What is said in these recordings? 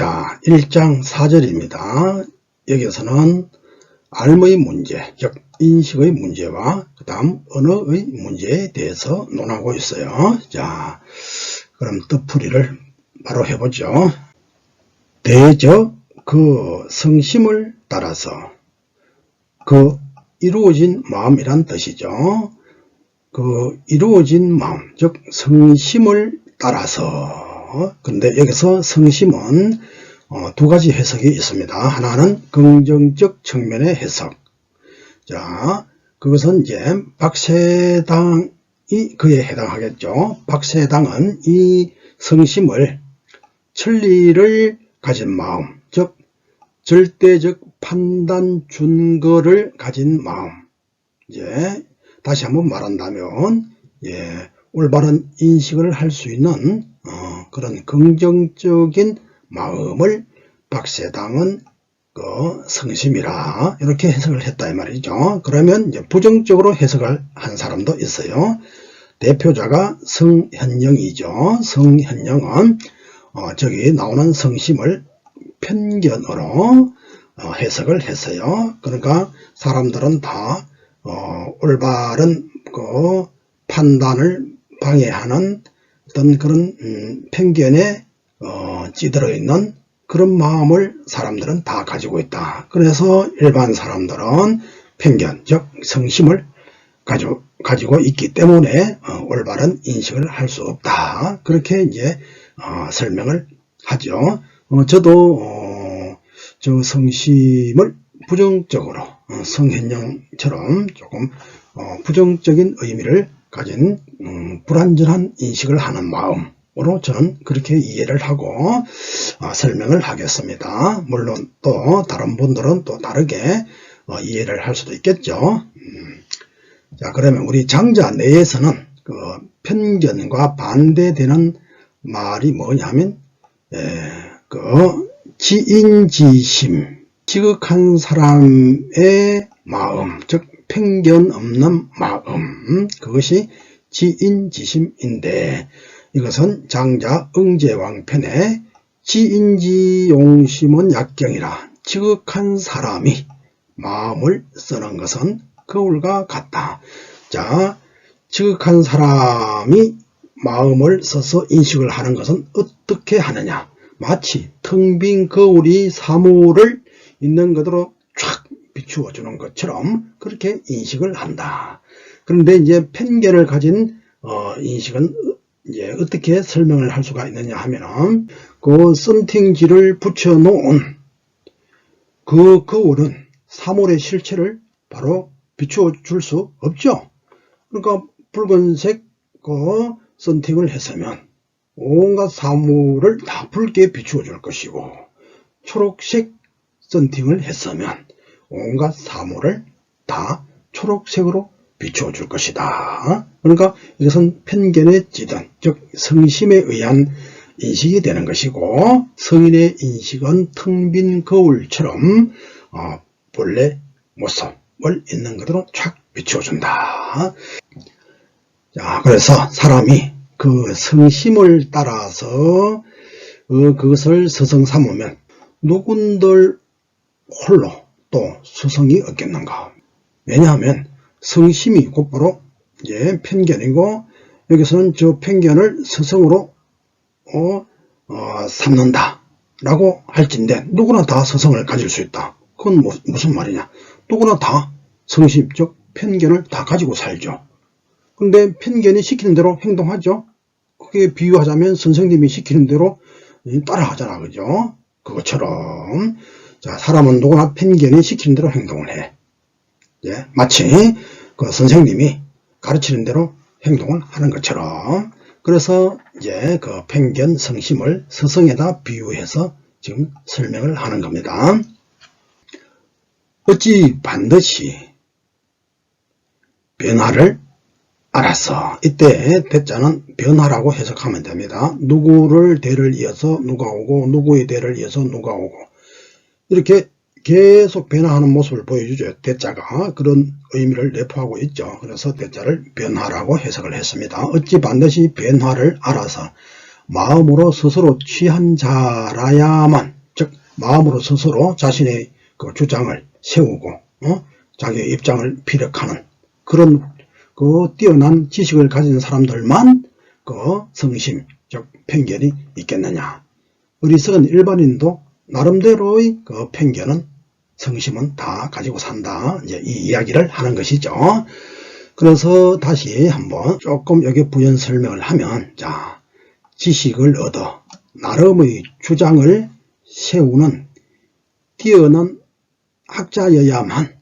자, 1장 4절입니다. 여기서는 알의 문제, 즉 인식의 문제와 그 다음 언어의 문제에 대해서 논하고 있어요. 자, 그럼 뜻풀이를 바로 해보죠. 대저 그 성심을 따라서 그 이루어진 마음이란 뜻이죠. 그 이루어진 마음, 즉 성심을 따라서. 근데 여기서 성심은 두 가지 해석이 있습니다. 하나는 긍정적 측면의 해석. 자, 그것은 이제 박세당이 그에 해당하겠죠. 박세당은 이 성심을 천리를 가진 마음, 즉 절대적 판단 준거를 가진 마음. 이제 다시 한번 말한다면, 올바른 인식을 할 수 있는 그런 긍정적인 마음을 박세당은 그 성심이라 이렇게 해석을 했다 이 말이죠. 그러면 이제 부정적으로 해석을 한 사람도 있어요. 대표자가 성현영이죠. 성현영은 저기 나오는 성심을 편견으로 해석을 했어요. 그러니까 사람들은 다 올바른 그 판단을 방해하는 어떤 그런 편견에 찌들어 있는 그런 마음을 사람들은 다 가지고 있다. 그래서 일반 사람들은 편견, 즉 성심을 가지고 있기 때문에 올바른 인식을 할 수 없다. 그렇게 이제 설명을 하죠. 저도 저 성심을 부정적으로 성현영처럼 조금 부정적인 의미를 가진 불완전한 인식을 하는 마음으로 저는 그렇게 이해를 하고 설명을 하겠습니다. 물론 또 다른 분들은 또 다르게 이해를 할 수도 있겠죠. 자, 그러면 우리 장자 내에서는 그 편견과 반대되는 말이 뭐냐면 그 지인지심, 지극한 사람의 마음, 즉 편견 없는 마음, 그것이 지인지심인데, 이것은 장자 응제왕편에 지인지용심은 약경이라 지극한 사람이 마음을 쓰는 것은 거울과 같다. 자, 지극한 사람이 마음을 써서 인식을 하는 것은 어떻게 하느냐? 마치 텅 빈 거울이 사물을 있는 그대로 쫙 비추어 주는 것처럼 그렇게 인식을 한다. 그런데 이제 편견을 가진 인식은 이제 어떻게 설명을 할 수가 있느냐 하면은 그 썬팅지를 붙여 놓은 그 거울은 사물의 실체를 바로 비추어 줄 수 없죠. 그러니까 붉은색 그 썬팅을 했으면 온갖 사물을 다 붉게 비추어 줄 것이고, 초록색 썬팅을 했으면 온갖 사물을 다 초록색으로 비추어 줄 것이다. 그러니까 이것은 편견에 찌든, 즉 성심에 의한 인식이 되는 것이고, 성인의 인식은 텅 빈 거울처럼 본래 모습을 있는 그대로 촥 비추어 준다. 자, 그래서 사람이 그 성심을 따라서 그것을 서성 삼으면 누군들 홀로 또 수성이 없겠는가. 왜냐하면 성심이 곧바로 편견이고, 여기서는 저 편견을 서성으로 삼는다 라고 할진데, 누구나 다 서성을 가질 수 있다. 그건 무슨 말이냐. 누구나 다 성심적 편견을 다 가지고 살죠. 근데 편견이 시키는 대로 행동하죠. 그게 비유하자면 선생님이 시키는 대로 따라하잖아, 그죠? 그것처럼 자, 사람은 누구나 편견이 시키는 대로 행동을 해. 마치 그 선생님이 가르치는 대로 행동을 하는 것처럼. 그래서 이제 그 편견 성심을 서성에다 비유해서 지금 설명을 하는 겁니다. 어찌 반드시 변화를 알았어. 이때 대자는 변화라고 해석하면 됩니다. 누구를 대를 이어서 누가 오고, 누구의 대를 이어서 누가 오고, 이렇게 계속 변화하는 모습을 보여주죠. 대자가 그런 의미를 내포하고 있죠. 그래서 대자를 변화라고 해석을 했습니다. 어찌 반드시 변화를 알아서, 마음으로 스스로 취한 자라야만, 즉 마음으로 스스로 자신의 그 주장을 세우고 자기의 입장을 피력하는 그런 그 뛰어난 지식을 가진 사람들만 그 성심, 즉 편견이 있겠느냐. 어리석은 일반인도 나름대로의 그 편견은, 성심은 다 가지고 산다. 이제 이 이야기를 하는 것이죠. 그래서 다시 한번 조금 여기 부연 설명을 하면, 자, 지식을 얻어 나름의 주장을 세우는 뛰어난 학자여야만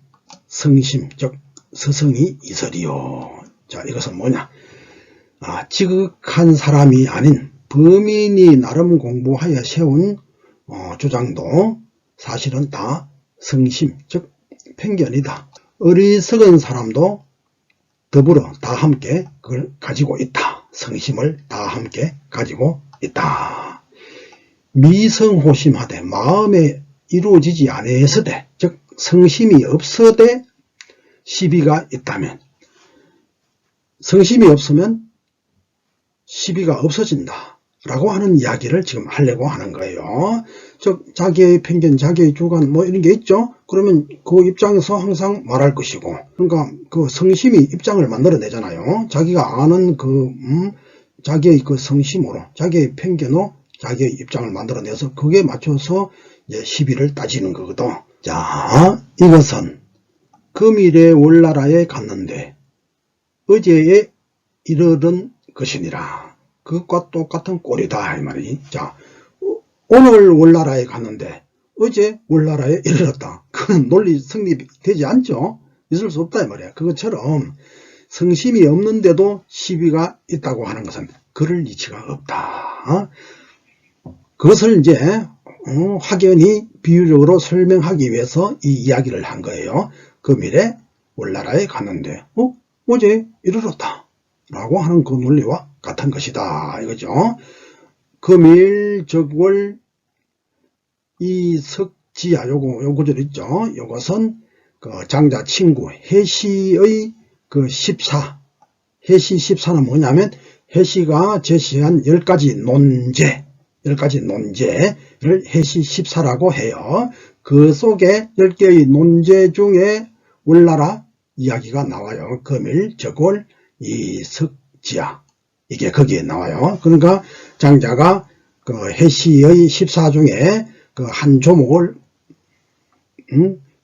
성심, 즉 스성이 있으리요. 자, 이것은 뭐냐? 지극한 사람이 아닌 범인이 나름 공부하여 세운 주장도 사실은 다 성심, 즉 편견이다. 어리석은 사람도 더불어 다 함께 그걸 가지고 있다. 성심을 다 함께 가지고 있다. 미성호심하되 마음에 이루어지지 아니했으되, 즉 성심이 없으되 시비가 있다면, 성심이 없으면 시비가 없어진다 라고 하는 이야기를 지금 하려고 하는 거예요. 즉 자기의 편견, 자기의 주관 뭐 이런 게 있죠. 그러면 그 입장에서 항상 말할 것이고, 그러니까 그 성심이 입장을 만들어내잖아요. 자기가 아는 자기의 그 성심으로, 자기의 편견으로 자기의 입장을 만들어내서 그게 맞춰서 이제 시비를 따지는 거거든. 자, 이것은 금일의 월나라에 갔는데 어제에 이르는 것이니라. 그것과 똑같은 꼴이다 이 말이. 자, 오늘 월나라에 갔는데 어제 월나라에 이르렀다. 그건 논리 성립되지 않죠. 있을 수 없다 이 말이야. 그것처럼 성심이 없는데도 시비가 있다고 하는 것은 그럴 이치가 없다. 그것을 이제 확연히 비유적으로 설명하기 위해서 이 이야기를 한 거예요. 금일에 월나라에 갔는데 어제 이르렀다 라고 하는 그 논리와 같은 것이다 이거죠. 금일적월 이석지야, 요 구절 있죠. 요것은 그 장자 친구 해시의 그 14, 해시 14는 뭐냐면 해시가 제시한 10가지 논제를 해시 14라고 해요. 그 속에 10개의 논제 중에 월나라 이야기가 나와요. 금일, 적월, 이석지야. 이게 거기에 나와요. 그러니까 장자가 그 해시의 14 중에 그 한 조목을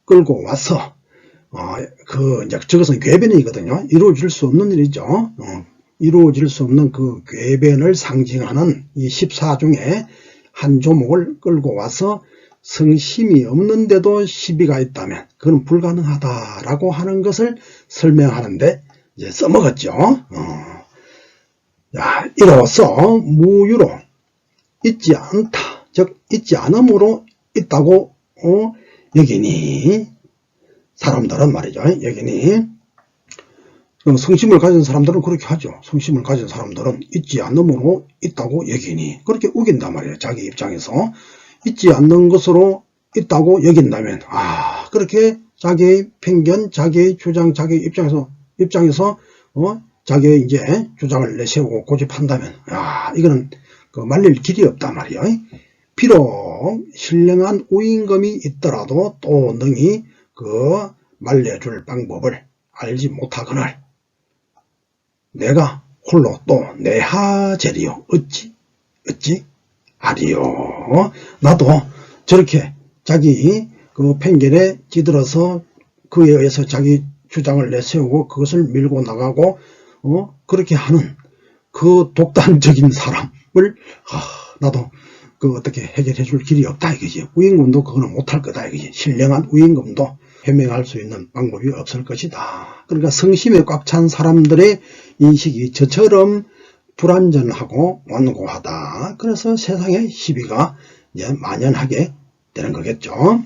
끌고 와서 이제 저것은 궤변이거든요. 이루어질 수 없는 일이죠. 이루어질 수 없는 그 궤변을 상징하는 이 14 중에 한 조목을 끌고 와서 성심이 없는데도 시비가 있다면 그건 불가능하다라고 하는 것을 설명하는데 이제 써먹었죠. 자, 이로써 무유로 있지 않다, 즉 있지 않음으로 있다고 여기니, 사람들은 말이죠. 여기니 성심을 가진 사람들은 그렇게 하죠. 성심을 가진 사람들은 있지 않음으로 있다고 여기니, 그렇게 우긴단 말이에요. 자기 입장에서 있지 않는 것으로 있다고 여긴다면, 그렇게 자기의 편견, 자기의 주장, 자기의 입장에서 자기의 이제 주장을 내세우고 고집한다면, 이거는 그 말릴 길이 없단 말이에요. 비록 신령한 우임금이 있더라도 또 능히 그 말려줄 방법을 알지 못하거늘 내가 홀로 또 내하제리요 어찌 하리요. 나도 저렇게 자기 그 편견에 찌들어서 그에 의해서 자기 주장을 내세우고 그것을 밀고 나가고 그렇게 하는 그 독단적인 사람을 나도 그 어떻게 해결해 줄 길이 없다 이거지. 우임금도 그거는 못할 거다 이거지. 신령한 우임금도 해명할 수 있는 방법이 없을 것이다. 그러니까 성심에 꽉 찬 사람들의 인식이 저처럼 불완전하고 완고하다. 그래서 세상에 시비가 이제 만연하게 되는 거겠죠.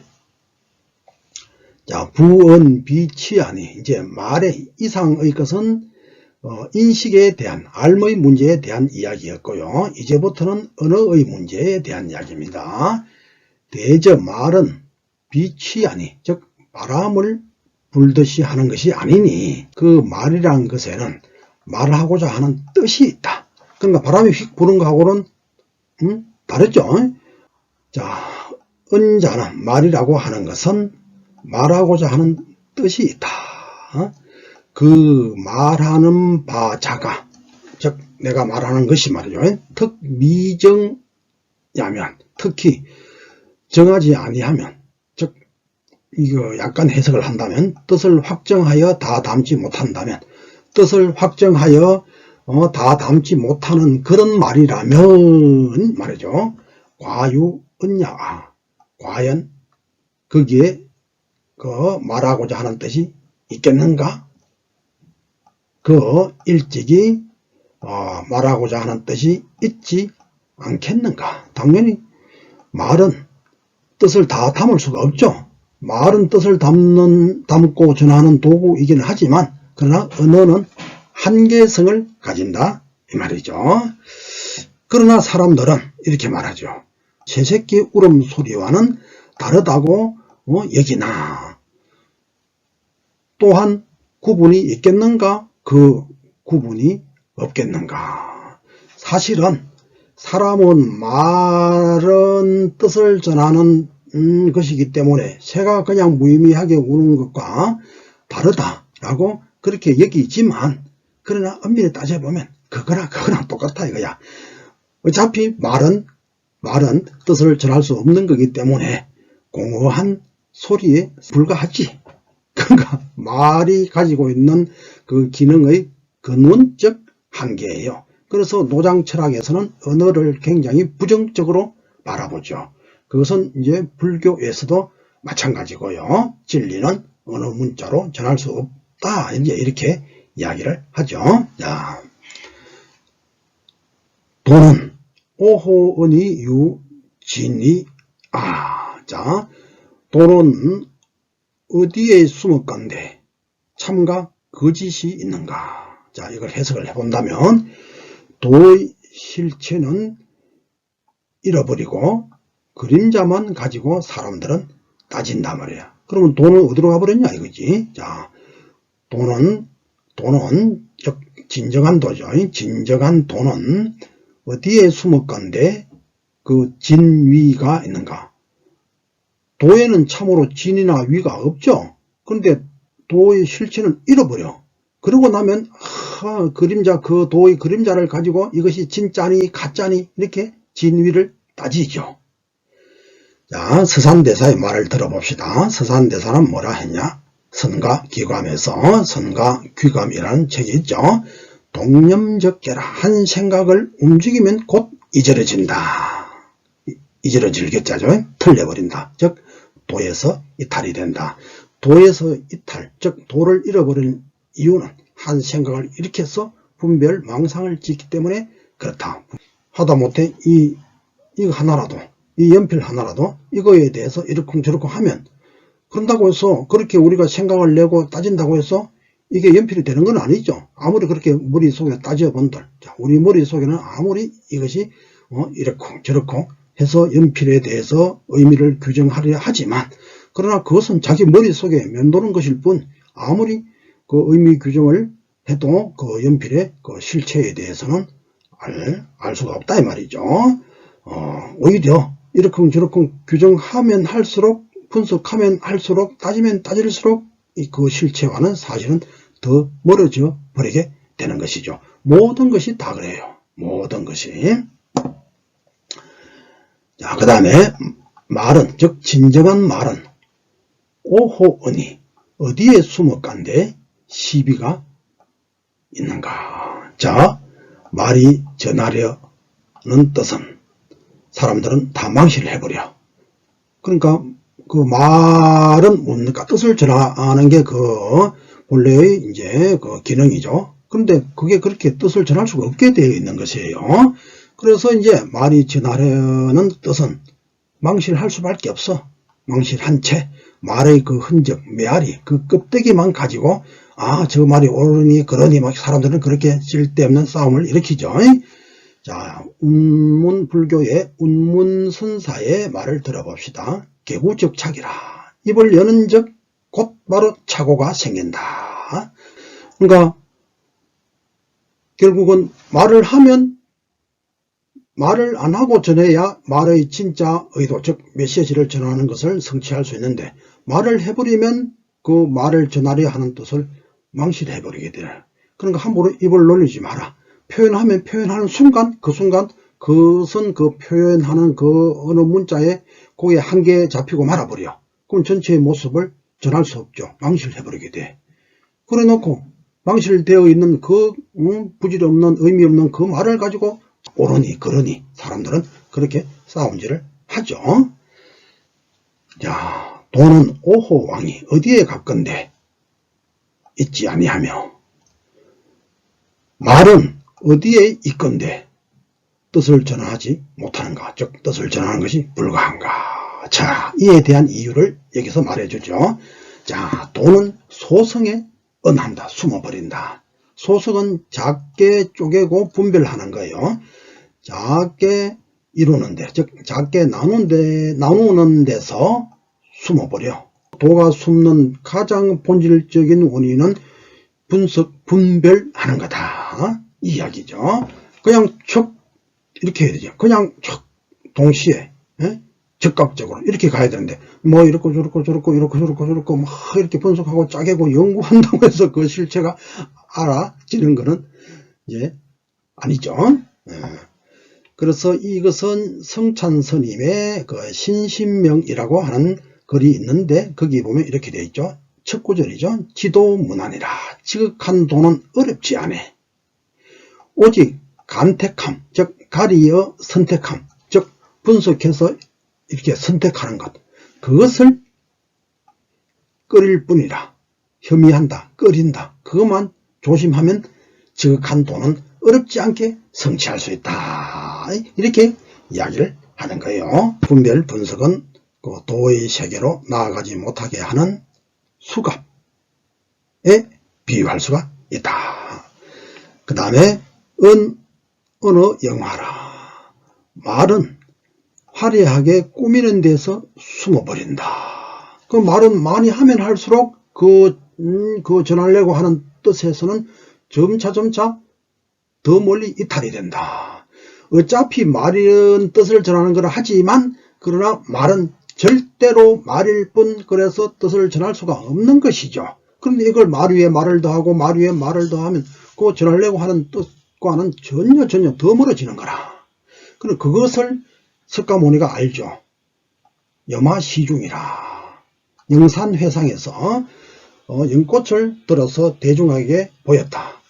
자, 부언비치하니, 이제 말의 이상의 것은 인식에 대한, 알의 문제에 대한 이야기였고요. 이제부터는 언어의 문제에 대한 이야기입니다. 대저 말은 비치하니, 즉 바람을 불듯이 하는 것이 아니니, 그 말이란 것에는 말하고자 하는 뜻이 있다. 그러니까 바람이 휙 부는 거하고는 다르죠. 자, 은자는 말이라고 하는 것은 말하고자 하는 뜻이 있다. 그 말하는 바자가, 즉 내가 말하는 것이 말이죠. 특미정야면, 특히 정하지 아니하면, 즉 이거 약간 해석을 한다면, 뜻을 확정하여 다 담지 못한다면, 뜻을 확정하여 다 담지 못하는 그런 말이라면 말이죠. 과유은야가, 과연 거기에 그 말하고자 하는 뜻이 있겠는가? 그 일찍이 말하고자 하는 뜻이 있지 않겠는가? 당연히 말은 뜻을 다 담을 수가 없죠. 말은 뜻을 담고 전하는 도구이긴 하지만, 그러나 언어는 한계성을 가진다 이 말이죠. 그러나 사람들은 이렇게 말하죠. 새새끼 울음소리와는 다르다고 여기나. 또한 구분이 있겠는가? 그 구분이 없겠는가? 사실은 사람은 말은 뜻을 전하는 것이기 때문에 새가 그냥 무의미하게 우는 것과 다르다라고 그렇게 여기지만, 그러나 엄밀히 따져보면 그거랑 똑같다 이거야. 어차피 말은 뜻을 전할 수 없는 거기 때문에 공허한 소리에 불과하지. 그러니까 말이 가지고 있는 그 기능의 근원적 한계예요. 그래서 노장 철학에서는 언어를 굉장히 부정적으로 바라보죠. 그것은 이제 불교에서도 마찬가지고요. 진리는 어느 문자로 전할 수 없다, 이제 이렇게 이야기를 하죠. 자, 도는 오호은이 유진이 자, 도는 어디에 숨었건데 참가 거짓이 있는가? 자, 이걸 해석을 해본다면, 도의 실체는 잃어버리고 그림자만 가지고 사람들은 따진단 말이야. 그러면 도는 어디로 가버렸냐 이거지. 자, 도는 즉 진정한 도죠. 진정한 도는 어디에 숨었건데 그 진위가 있는가? 도에는 참으로 진이나 위가 없죠. 그런데 도의 실체는 잃어버려. 그러고 나면 그림자, 그 도의 그림자를 가지고 이것이 진짜니 가짜니 이렇게 진위를 따지죠. 자, 서산대사의 말을 들어봅시다. 서산대사는 뭐라 했냐? 선가귀감에서 선가귀감이라는 책이 있죠. 동념적계라, 한 생각을 움직이면 곧 잊어져진다. 잊어질 get자죠. 틀려버린다. 즉 도에서 이탈이 된다. 도에서 이탈, 즉 도를 잃어버린 이유는 한 생각을 일으켜서 분별 망상을 짓기 때문에 그렇다. 하다못해 이거 하나라도, 이 연필 하나라도 이거에 대해서 이러쿵저러쿵 하면, 그런다고 해서 그렇게 우리가 생각을 내고 따진다고 해서 이게 연필이 되는 건 아니죠. 아무리 그렇게 머릿속에 따져본들, 자, 우리 머릿속에는 아무리 이것이 이러쿵 저러쿵 해서 연필에 대해서 의미를 규정하려 하지만, 그러나 그것은 자기 머릿속에 맴도는 것일 뿐, 아무리 그 의미 규정을 해도 그 연필의 그 실체에 대해서는 알 수가 없다 이 말이죠. 오히려 이러쿵저러쿵 규정하면 할수록, 분석하면 할수록, 따지면 따질수록 그 실체와는 사실은 더 멀어져 버리게 되는 것이죠. 모든 것이 다 그래요. 모든 것이. 자, 그 다음에 말은, 즉 진정한 말은 오호언이 어디에 숨어간데 시비가 있는가? 자, 말이 전하려는 뜻은 사람들은 다 망실을 해버려. 그러니까 그 말은 뭡니까? 뜻을 전하는 게 그 본래의 이제 그 기능이죠. 그런데 그게 그렇게 뜻을 전할 수가 없게 되어 있는 것이에요. 그래서 이제 말이 전하려는 뜻은 망실할 수밖에 없어. 망실한 채 말의 그 흔적, 메아리, 그 껍데기만 가지고 저 말이 옳으니 그러니 막 사람들은 그렇게 쓸데없는 싸움을 일으키죠. 자, 운문불교의 운문선사의 말을 들어봅시다. 개구적착이라. 입을 여는 적 곧바로 착오가 생긴다. 그러니까 결국은 말을 하면 말을 안 하고 전해야 말의 진짜 의도, 즉 메시지를 전하는 것을 성취할 수 있는데, 말을 해버리면 그 말을 전하려 하는 뜻을 망실해버리게 돼. 그러니까 함부로 입을 놀리지 마라. 표현하면 표현하는 순간, 그것은 그 표현하는 그 어느 문자에 거기에 한계에 잡히고 말아버려. 그럼 전체의 모습을 전할 수 없죠. 망실해버리게 돼. 그래 놓고 망실되어 있는 그 부질없는 의미 없는 그 말을 가지고 옳으니 그러니 사람들은 그렇게 싸움질을 하죠. 자, 돈은 오호왕이 어디에 갔건데 있지 아니하며, 말은 어디에 있건데 뜻을 전하지 못하는가, 즉 뜻을 전하는 것이 불가한가. 자, 이에 대한 이유를 여기서 말해주죠. 자, 돈은 소성에 은한다, 숨어버린다. 소성은 작게 쪼개고 분별하는 거예요. 작게 이루는데, 즉 작게 나누는 데서 숨어버려. 도가 숨는 가장 본질적인 원인은 분별하는 거다, 이 이야기죠. 그냥 척 이렇게 해야 되죠. 그냥 척 동시에 즉각적으로 이렇게 가야 되는데, 뭐 이렇고 저렇고 막 이렇게 분석하고 짜개고 연구한다고 해서 그 실체가 알아지는 거는 이제 아니죠. 그래서 이것은 성찬 스님의 그 신신명이라고 하는 글이 있는데, 거기 보면 이렇게 되어 있죠. 첫 구절이죠. 지도문안이라. 지극한 도는 어렵지 않네. 오직 간택함, 즉 가리어 선택함, 즉 분석해서 이렇게 선택하는 것, 그것을 끓일 뿐이라. 혐의한다, 끓인다, 그것만 조심하면 지극한 도는 어렵지 않게 성취할 수 있다, 이렇게 이야기를 하는 거예요. 분별 분석은 그 도의 세계로 나아가지 못하게 하는 수갑에 비유할 수가 있다. 그 다음에 언어 영화라. 말은 화려하게 꾸미는 데서 숨어버린다. 그 말은 많이 하면 할수록 그 전하려고 하는 뜻에서는 점차 더 멀리 이탈이 된다. 어차피 말은 뜻을 전하는 걸 하지만, 그러나 말은 절대로 말일 뿐, 그래서 뜻을 전할 수가 없는 것이죠. 그런데 이걸 말 위에 말을 더하고 말 위에 말을 더하면 그 전하려고 하는 뜻과는 전혀 더 멀어지는 거라. 그럼 그것을 석가모니가 알죠. 염화시중이라. 영산회상에서 연꽃을 들어서 대중에게 보였다.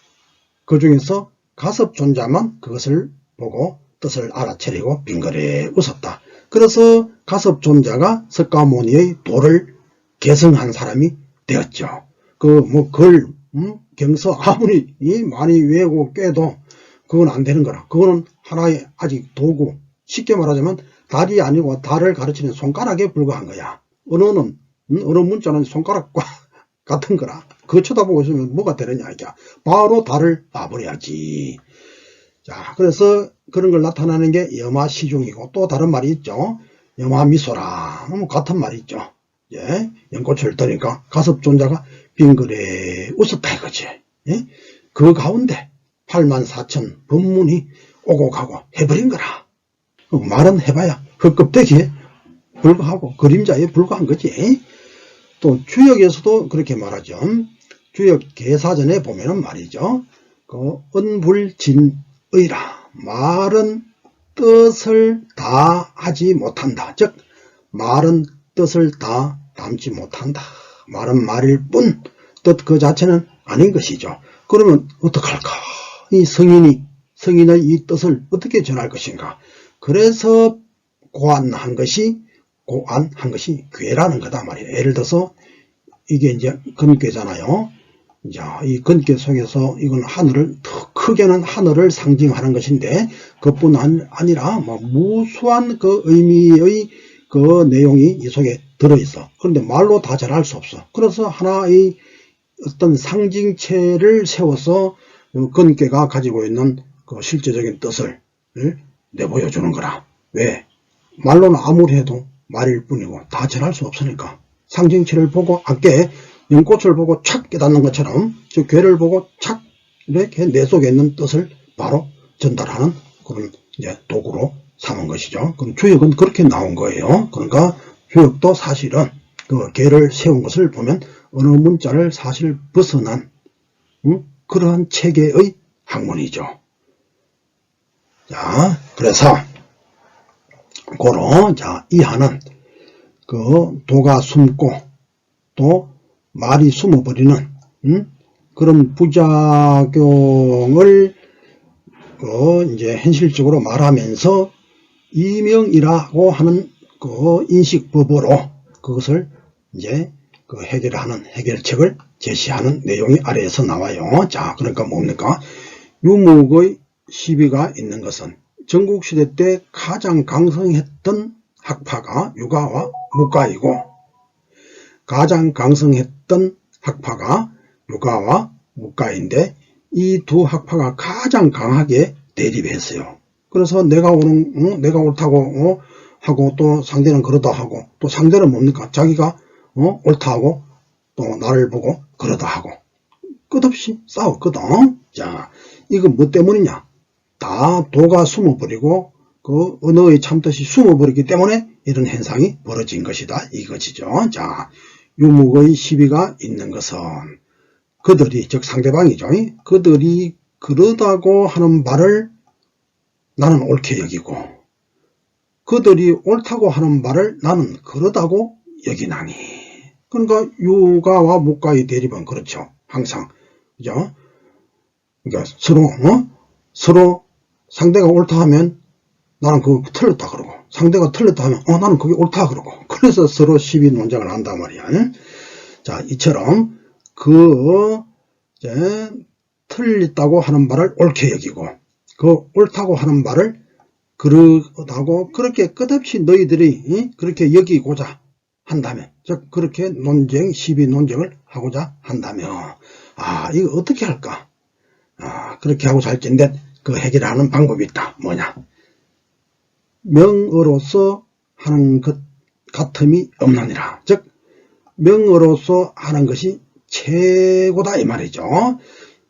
그 중에서 가섭존자만 그것을 보고 뜻을 알아차리고 빙그레 웃었다. 그래서 가섭존자가 석가모니의 도를 계승한 사람이 되었죠. 경서 아무리 많이 외우고 꿰도 그건 안 되는 거라. 그거는 하나의 아직 도구, 쉽게 말하자면 달이 아니고 달을 가르치는 손가락에 불과한 거야. 언어는, 언어 문자는 손가락과 같은 거라. 그거 쳐다보고 있으면 뭐가 되느냐, 이게. 바로 달을 놔버려야지. 자, 그래서 그런 걸 나타나는 게 염화시중이고, 또 다른 말이 있죠. 염화미소라. 같은 말이 있죠. 예, 연꽃을 뜨니까 가섭존자가 빙그레 웃었다 이거지. 예? 그 가운데 84,000 법문이 오고 가고 해버린 거라. 말은 해봐야 흙껍데기에 불과하고 그림자에 불과한 거지. 또 주역에서도 그렇게 말하죠. 주역 개사전에 보면은 말이죠. 그 은불진의라. 말은 뜻을 다 하지 못한다. 즉 말은 뜻을 다 담지 못한다. 말은 말일 뿐 뜻 그 자체는 아닌 것이죠. 그러면 어떡할까? 이 성인의 이 뜻을 어떻게 전할 것인가? 그래서 고안한 것이 괴라는 거다 말이에요. 예를 들어서 이게 이제 건괴잖아요. 자, 이 건괴 속에서 이건 하늘을, 더 크게는 하늘을 상징하는 것인데, 그뿐 아니라 뭐 무수한 그 의미의 그 내용이 이 속에 들어있어. 그런데 말로 다 전할 수 없어. 그래서 하나의 어떤 상징체를 세워서 건괴가 가지고 있는 그 실제적인 뜻을 내보여주는 거라. 왜? 말로는 아무리 해도 말일 뿐이고 다 전할 수 없으니까. 상징체를 보고 아까 연꽃을 보고 착 깨닫는 것처럼 저 괴를 보고 착 이렇게 내 속에 있는 뜻을 바로 전달하는 그런 이제 도구로 삼은 것이죠. 그럼 주역은 그렇게 나온 거예요. 그러니까 주역도 사실은 그 계를 세운 것을 보면 언어 문자를 사실 벗어난 그러한 체계의 학문이죠. 자, 그래서 고로 자 이하는 그 도가 숨고 또 말이 숨어버리는 그런 부작용을 이제 현실적으로 말하면서 이명이라고 하는 그 인식법으로 그것을 이제 그 해결하는 해결책을 제시하는 내용이 아래에서 나와요. 자, 그러니까 뭡니까? 유목의 시비가 있는 것은 전국시대 때 가장 강성했던 학파가 유가와 무가이고, 가장 강성했던 학파가 유가와 무가인데 이 두 학파가 가장 강하게 대립했어요. 그래서 내가 옳다고 하고 또 상대는 그러다 하고 또 상대는 뭡니까? 자기가 옳다 하고 또 나를 보고 그러다 하고 끝없이 싸웠거든. 자, 이거 뭐 때문이냐? 다 도가 숨어버리고 그 언어의 참뜻이 숨어버리기 때문에 이런 현상이 벌어진 것이다 이것이죠. 자, 유목의 시비가 있는 것은 그들이, 즉 상대방이죠. 그들이 그러다고 하는 말을 나는 옳게 여기고 그들이 옳다고 하는 말을 나는 그러다고 여기나니. 그러니까 유가와 무가의 대립은 그렇죠. 항상. 그죠? 그러니까 서로 상대가 옳다 하면 나는 그거 틀렸다 그러고 상대가 틀렸다 하면 나는 그게 옳다 그러고 그래서 서로 시비 논쟁을 한단 말이야. 자, 이처럼 이제 틀렸다고 하는 말을 옳게 여기고 그 옳다고 하는 말을 그러다고 그렇게 끝없이 너희들이 그렇게 여기고자 한다면, 즉 그렇게 시비 논쟁을 하고자 한다면 이거 어떻게 할까? 그렇게 하고 살 텐데 그 해결하는 방법이 있다. 뭐냐? 명어로서 하는 것 같음이 없느니라. 즉 명어로서 하는 것이 최고다 이 말이죠.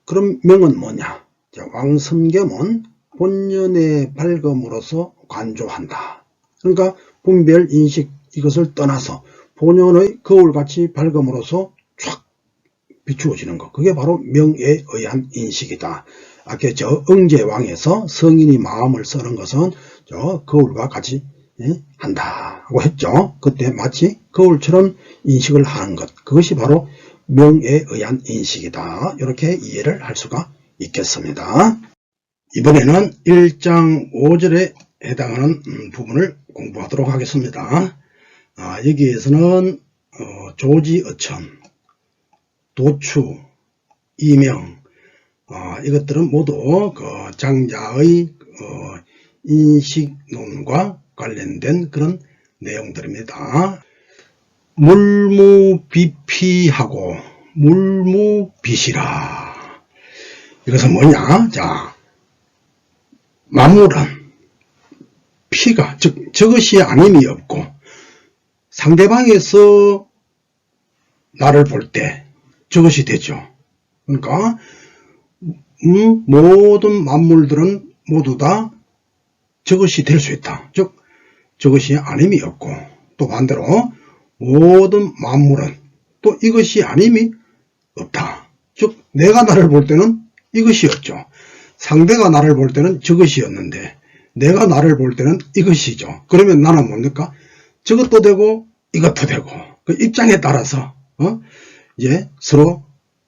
그럼 명은 뭐냐? 왕성겸은 본연의 밝음으로서 관조한다. 그러니까 분별, 인식 이것을 떠나서 본연의 거울같이 밝음으로써 촥 비추어지는 것. 그게 바로 명에 의한 인식이다. 아까 저 응제왕에서 성인이 마음을 쓰는 것은 저 거울과 같이 한다고 했죠. 그때 마치 거울처럼 인식을 하는 것. 그것이 바로 명에 의한 인식이다. 이렇게 이해를 할 수가 있겠습니다. 이번에는 1장 5절에 해당하는 부분을 공부하도록 하겠습니다. 여기에서는 조지어천, 도추, 이명 이것들은 모두 그 장자의 인식론과 관련된 그런 내용들입니다. 물무비피하고 물무비시라. 이것은 뭐냐? 자, 만물은 피가, 즉 저것이 아님이 없고 상대방에서 나를 볼 때 저것이 되죠. 그러니까 모든 만물들은 모두 다 저것이 될 수 있다. 즉 저것이 아님이 없고 또 반대로 모든 만물은 또 이것이 아님이 없다. 즉 내가 나를 볼 때는 이것이었죠. 상대가 나를 볼 때는 저것이었는데 내가 나를 볼 때는 이것이죠. 그러면 나는 뭡니까? 저것도 되고 이것도 되고 그 입장에 따라서 이제 서로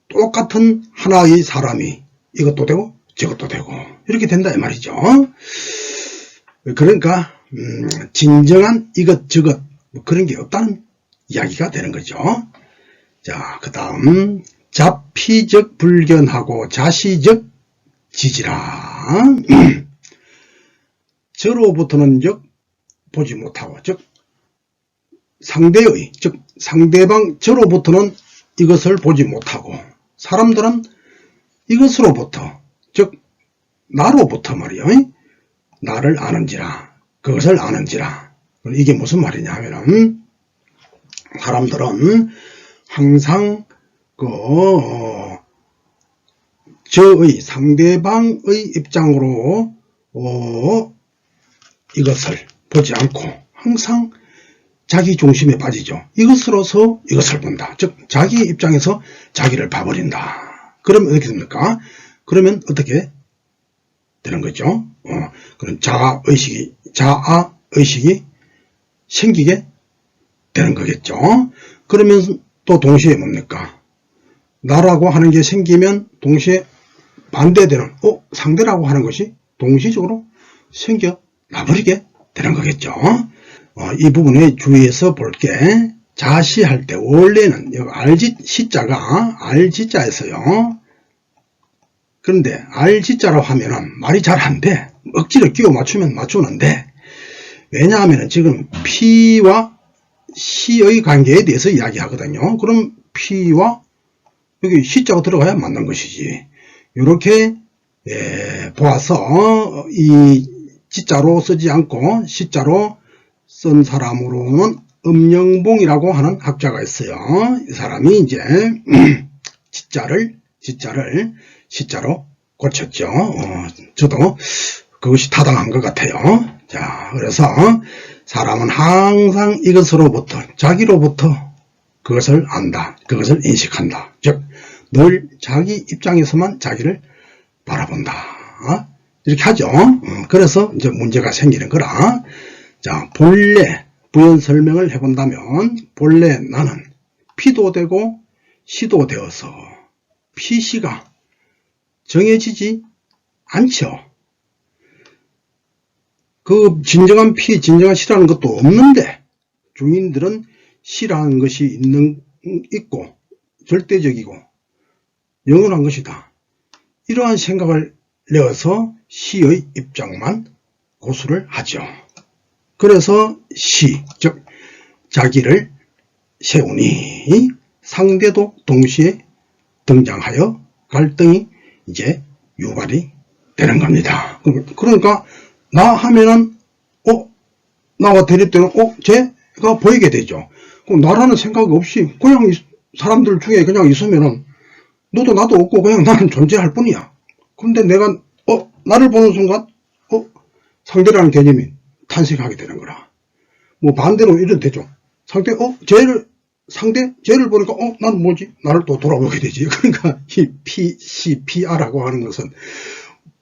똑같은 하나의 사람이 이것도 되고 저것도 되고 이렇게 된다 이 말이죠. 그러니까 진정한 이것저것 뭐 그런 게 없다는 이야기가 되는 거죠. 자, 그 다음 자피적 불견하고 자시적 지지라. 저로부터는 즉 보지 못하고 즉 상대의 즉 상대방 저로부터는 이것을 보지 못하고 사람들은 이것으로부터 즉 나로부터 말이요 나를 아는지라 그것을 아는지라. 이게 무슨 말이냐 하면은 사람들은 항상 저의 상대방의 입장으로 이것을 보지 않고 항상 자기 중심에 빠지죠. 이것으로서 이것을 본다. 즉 자기 입장에서 자기를 봐버린다. 그러면 어떻게 됩니까? 그러면 어떻게 되는 거죠? 그런 자아의식이 생기게 되는 거겠죠. 그러면 또 동시에 뭡니까? 나라고 하는 게 생기면 동시에 반대되는 상대라고 하는 것이 동시적으로 생겨 나버리게 되는 거겠죠. 이 부분에 주의해서 볼게. 자시할 때 원래는 시자가 RG자에서요. 그런데 RG자로 하면은 말이 잘 안 돼. 억지로 끼워 맞추면 맞추는데, 왜냐하면 지금 P와 C의 관계에 대해서 이야기하거든요. 그럼 P와 여기 시자가 들어가야 맞는 것이지. 이렇게 보아서 이 지자로 쓰지 않고 시자로 쓴 사람으로는 음영봉이라고 하는 학자가 있어요. 이 사람이 이제 지자를 시자로 고쳤죠. 저도 그것이 타당한 것 같아요. 자, 그래서 사람은 항상 이것으로부터, 자기로부터 그것을 안다, 그것을 인식한다. 즉, 늘 자기 입장에서만 자기를 바라본다. 이렇게 하죠. 그래서 이제 문제가 생기는 거라. 자, 본래 부연 설명을 해본다면, 본래 나는 P도 되고 C도 되어서 PC가 정해지지 않죠. 그 진정한 P, 진정한 C라는 것도 없는데 중인들은 C라는 것이 있고 절대적이고 영원한 것이다. 이러한 생각을 내어서 C의 입장만 고수를 하죠. 그래서 C, 즉 자기를 세우니 상대도 동시에 등장하여 갈등이 이제 유발이 되는 겁니다. 그러니까 나 하면은 나와 대립되는 쟤가 보이게 되죠. 나라는 생각 없이 그냥 사람들 중에 그냥 있으면은 너도 나도 없고 그냥 나는 존재할 뿐이야. 근데 내가 나를 보는 순간 상대라는 개념이 탄생하게 되는 거라. 뭐 반대로 이래도 되죠. 쟤를 보니까 나는 뭐지? 나를 또 돌아보게 되지. 그러니까 이 P, C, PR라고 하는 것은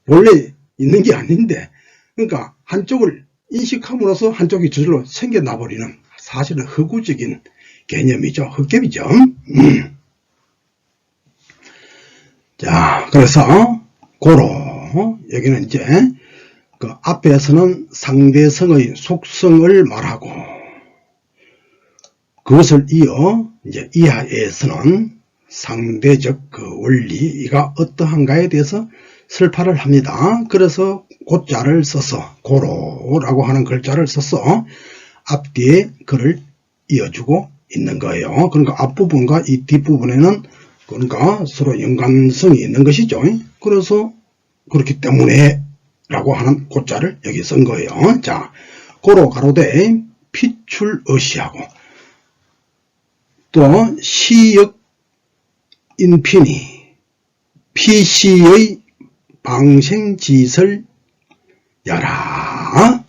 원래 있는 게 아닌데, 그러니까 한쪽을 인식함으로써 한쪽이 저절로 생겨나버리는 사실은 허구적인 개념이죠. 헛개비죠. 자, 그래서 고로 여기는 이제 그 앞에서는 상대성의 속성을 말하고, 그것을 이어 이제 이하에서는 상대적 그 원리가 어떠한가에 대해서 설파를 합니다. 그래서 고자를 써서 고로라고 하는 글자를 써서 앞뒤에 글을 이어주고 있는 거예요. 그러니까 앞부분과 이 뒷부분에는 그러니까 서로 연관성이 있는 것이죠. 그래서 그렇기 때문에 라고 하는 고자를 여기 쓴 거예요. 자, 고로 가로되 피출어시하고 또 시역 인피니 PC의 방생지설 야라.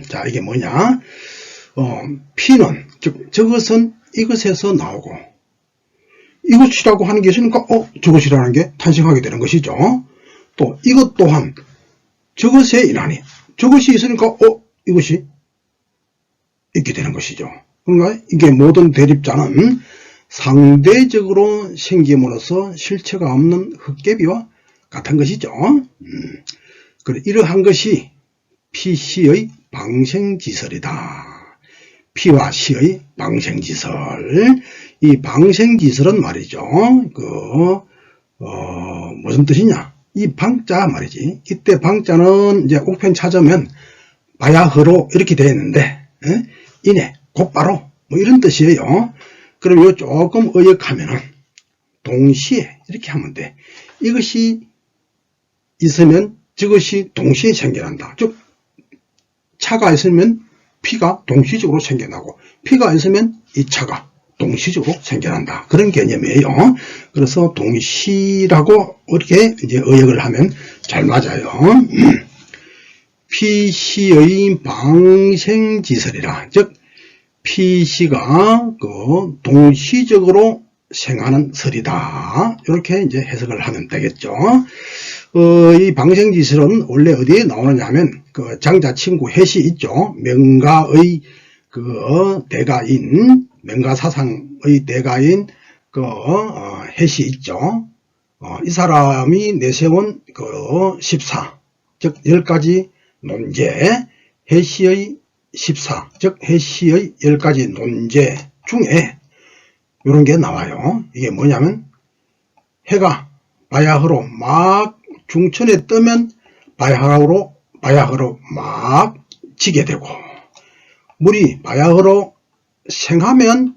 자, 이게 뭐냐? P는 즉 저것은 이것에서 나오고 이것이라고 하는 게 있으니까 저것이라는 게 탄생하게 되는 것이죠. 또 이것 또한 저것에 인하니 저것이 있으니까 이것이 있게 되는 것이죠. 그러니까 이게 모든 대립자는 상대적으로 생김으로써 실체가 없는 헛개비와 같은 것이죠. 그래, 이러한 것이 PC의 방생지설이다. P와 C의 방생지설. 이 방생지설은 말이죠. 무슨 뜻이냐? 이 방자 말이지. 이때 방자는 이제 옥편 찾으면 바야흐로 이렇게 되어 있는데, 이내, 곧바로, 뭐 이런 뜻이에요. 그럼 요 조금 의역하면은, 동시에, 이렇게 하면 돼. 이것이 있으면 저것이 동시에 생겨난다. 즉, 차가 있으면 P가 동시적으로 생겨나고, P가 있으면 이 차가 동시적으로 생겨난다. 그런 개념이에요. 그래서 동시라고 이렇게 이제 의역을 하면 잘 맞아요. PC의 방생지설이라. 즉 PC가 그 동시적으로 생하는 설이다. 이렇게 이제 해석을 하면 되겠죠. 이 방생지설은 원래 어디에 나오느냐 하면 그 장자 친구 헷이 있죠. 명가의 그 대가인, 명가사상의 대가인 그 헷이 있죠. 이 사람이 내세운 그 14, 즉 10가지 논제, 헷의 14, 즉 헷의 10가지 논제 중에 이런 게 나와요. 이게 뭐냐면 해가 바야흐로 막 중천에 뜨면 바야흐로 막 지게 되고, 물이 바야흐로 생하면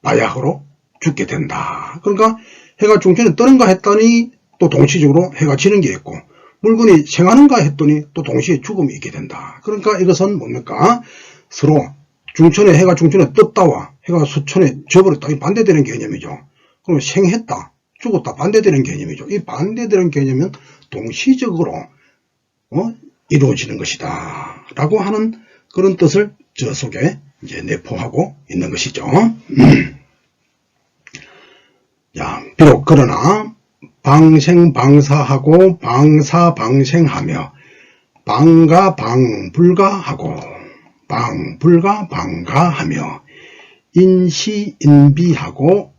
바야흐로 죽게 된다. 그러니까 해가 중천에 뜨는가 했더니 또 동시적으로 해가 지는 게 있고, 물건이 생하는가 했더니 또 동시에 죽음이 있게 된다. 그러니까 이것은 뭡니까? 서로 해가 중천에 떴다와 해가 수천에 져버렸다. 이 반대되는 개념이죠. 그럼 생했다, 죽었다, 반대되는 개념이죠. 이 반대되는 개념은 동시적으로 이루어지는 것이다 라고 하는 그런 뜻을 저 속에 이제 내포하고 있는 것이죠. 자, 비록 그러나 방생방사하고 방사방생하며 방가방불가하고 방불가방가하며 인시인비하고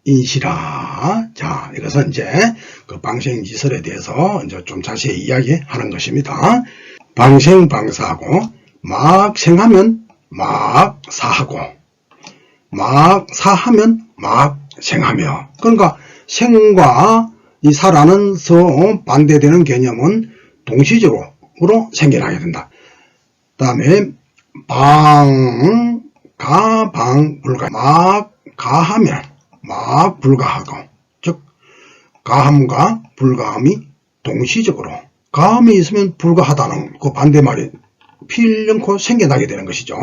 인비인시라. 자, 이것은 이제 그 방생지설에 대해서 이제 좀 자세히 이야기하는 것입니다. 방생방사하고 막 생하면 막 사하고 막 사하면 막 생하며, 그러니까 생과 이 사라는 반대되는 개념은 동시적으로 생겨나게 된다. 그 다음에 방가방불가, 막 가하면 막 불가하고, 즉 가함과 불가함이 동시적으로, 가함이 있으면 불가하다는 그 반대말이 필연코 생겨나게 되는 것이죠.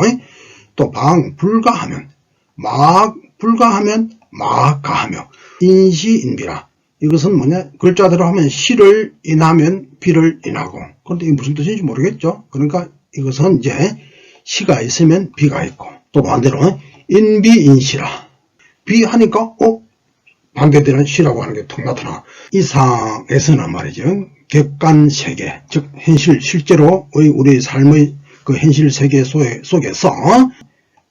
또 불가하면 막 불가하면 막 가하며 인시인비라. 이것은 뭐냐, 글자대로 하면 시를 인하면 비를 인하고, 그런데 이게 무슨 뜻인지 모르겠죠. 그러니까 이것은 이제 시가 있으면 비가 있고, 또 반대로 인비인시라. 비하니까 반대되는 시라고 하는 게 턱 나타나. 이상에서는 말이죠, 객관세계, 즉 실제로의 우리 삶의 그 현실 세계 속에서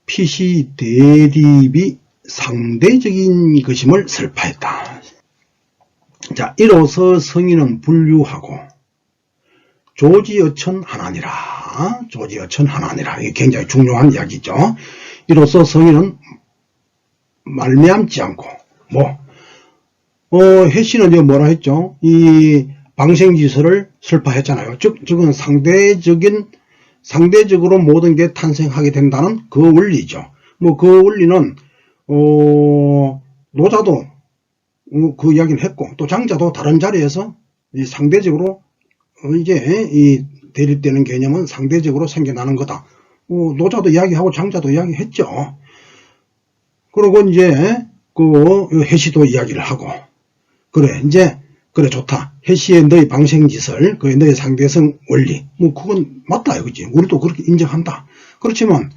PC 대립이 상대적인 것임을 설파했다. 자, 이로써 성인은 분류하고 조지어천하나니라. 조지어천하나니라. 이게 굉장히 중요한 이야기죠. 이로써 성인은 말미암지 않고, 헷씨는 이제 뭐라 했죠? 이 방생지설을 설파했잖아요. 즉은 상대적으로 모든 게 탄생하게 된다는 그 원리죠. 그 원리는 노자도 그 이야기를 했고, 또 장자도 다른 자리에서 이 상대적으로 이제 이 대립되는 개념은 상대적으로 생겨나는 거다. 노자도 이야기하고 장자도 이야기했죠. 그리고 이제 그 해시도 이야기를 하고, 그래 좋다. 해시의 너의 방생지설, 그 너의 상대성 원리, 그건 맞다, 그지? 우리도 그렇게 인정한다. 그렇지만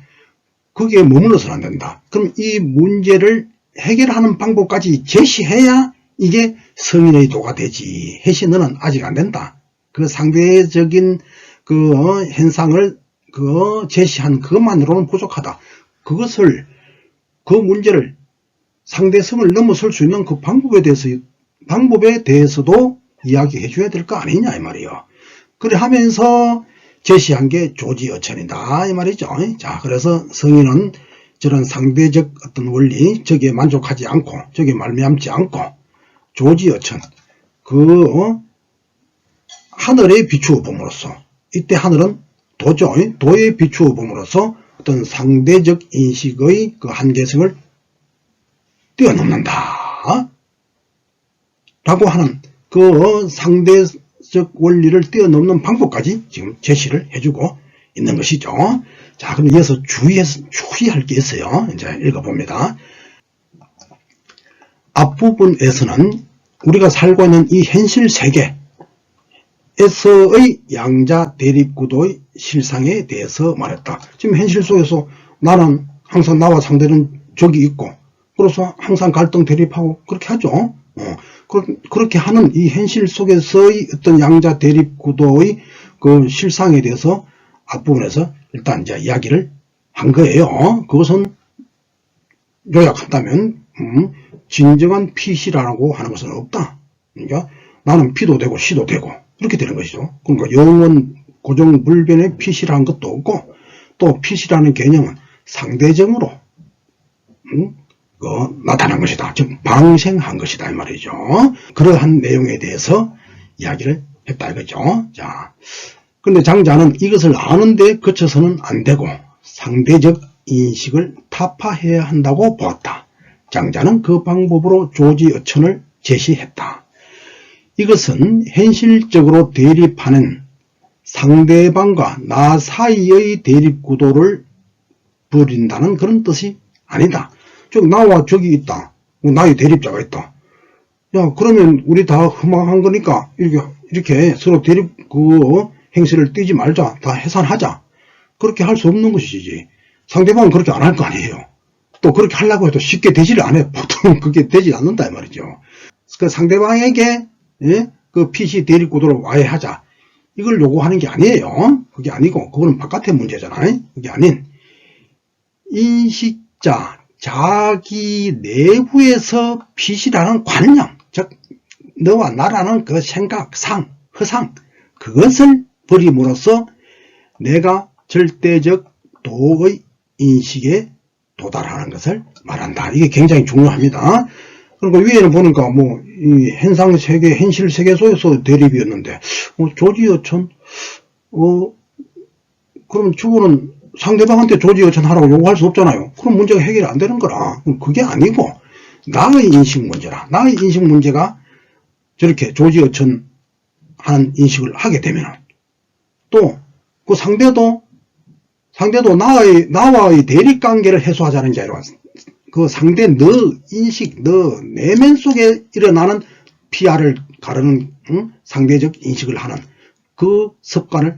거기에 머물러서는 안 된다. 그럼 이 문제를 해결하는 방법까지 제시해야 이게 성인의 도가 되지. 해시 너는 아직 안 된다. 그 상대적인 그 현상을 제시한 그것만으로는 부족하다. 그 문제를 상대성을 넘어설 수 있는 그 방법에 대해서도 이야기해 줘야 될 거 아니냐 이 말이요. 그래 하면서 제시한 게 조지어천이다 이 말이죠. 자, 그래서 성인은 저런 상대적 어떤 원리, 저기에 만족하지 않고, 저기에 말미암지 않고, 조지어천, 하늘에 비추어 봄으로써, 이때 하늘은 도죠. 도에 비추어 봄으로써 어떤 상대적 인식의 그 한계성을 뛰어넘는다 라고 하는 그 상대적 원리를 뛰어넘는 방법까지 지금 제시를 해주고 있는 것이죠. 자, 그럼 이어서 주의할 게 있어요. 이제 읽어봅니다. 앞부분에서는 우리가 살고 있는 이 현실 세계, 에서의 양자 대립구도의 실상에 대해서 말했다. 지금 현실 속에서 나는 항상 나와 상대는 적이 있고, 그래서 항상 갈등 대립하고 그렇게 하죠. 그렇게 하는 이 현실 속에서의 어떤 양자 대립구도의 그 실상에 대해서 앞부분에서 일단 이제 이야기를 한 거예요. 그것은 요약한다면 진정한 P시라고 하는 것은 없다. 그러니까 나는 P도 되고 C도 되고 이렇게 되는 것이죠. 그러니까 영원 고정 불변의 P시라는 것도 없고, 또 P시라는 개념은 상대적으로 나타난 것이다. 즉 방생한 것이다 이 말이죠. 그러한 내용에 대해서 이야기를 했다 이거죠. 자, 근데 장자는 이것을 아는데 그쳐서는 안 되고 상대적 인식을 타파해야 한다고 보았다. 장자는 그 방법으로 조지어천을 제시했다. 이것은 현실적으로 대립하는 상대방과 나 사이의 대립구도를 벌인다는 그런 뜻이 아니다. 즉 나와 적이 있다. 나의 대립자가 있다. 야, 그러면 우리 다 허망한 거니까 이렇게 서로 대립 행세를 띄지 말자. 다 해산하자. 그렇게 할 수 없는 것이지. 상대방은 그렇게 안 할 거 아니에요. 또 그렇게 하려고 해도 쉽게 되지를 않아요. 보통 그게 되지 않는다 이 말이죠. 그 상대방에게 그 PC 대립구도를 와해하자. 이걸 요구하는 게 아니에요. 그게 아니고 그거는 바깥의 문제잖아요. 그게 아닌 인식자 자기 내부에서 PC라는 관념, 즉 너와 나라는 그 생각, 허상, 그것을 버림으로써 내가 절대적 도의 인식에 도달하는 것을 말한다. 이게 굉장히 중요합니다. 그러니까 위에는 보니까 이 현상 세계, 현실 세계 속에서 대립이었는데, 조지어천, 그럼 주고는 상대방한테 조지어천 하라고 요구할 수 없잖아요. 그럼 문제가 해결이 안 되는 거라. 그게 아니고, 나의 인식 문제라. 나의 인식 문제가 저렇게 조지어천 하는 인식을 하게 되면, 또, 그 상대도 나와의 대립관계를 해소하자는 게 아니라, 그 상대 너 인식, 너 내면 속에 일어나는 PR을 가르는 상대적 인식을 하는 그 습관을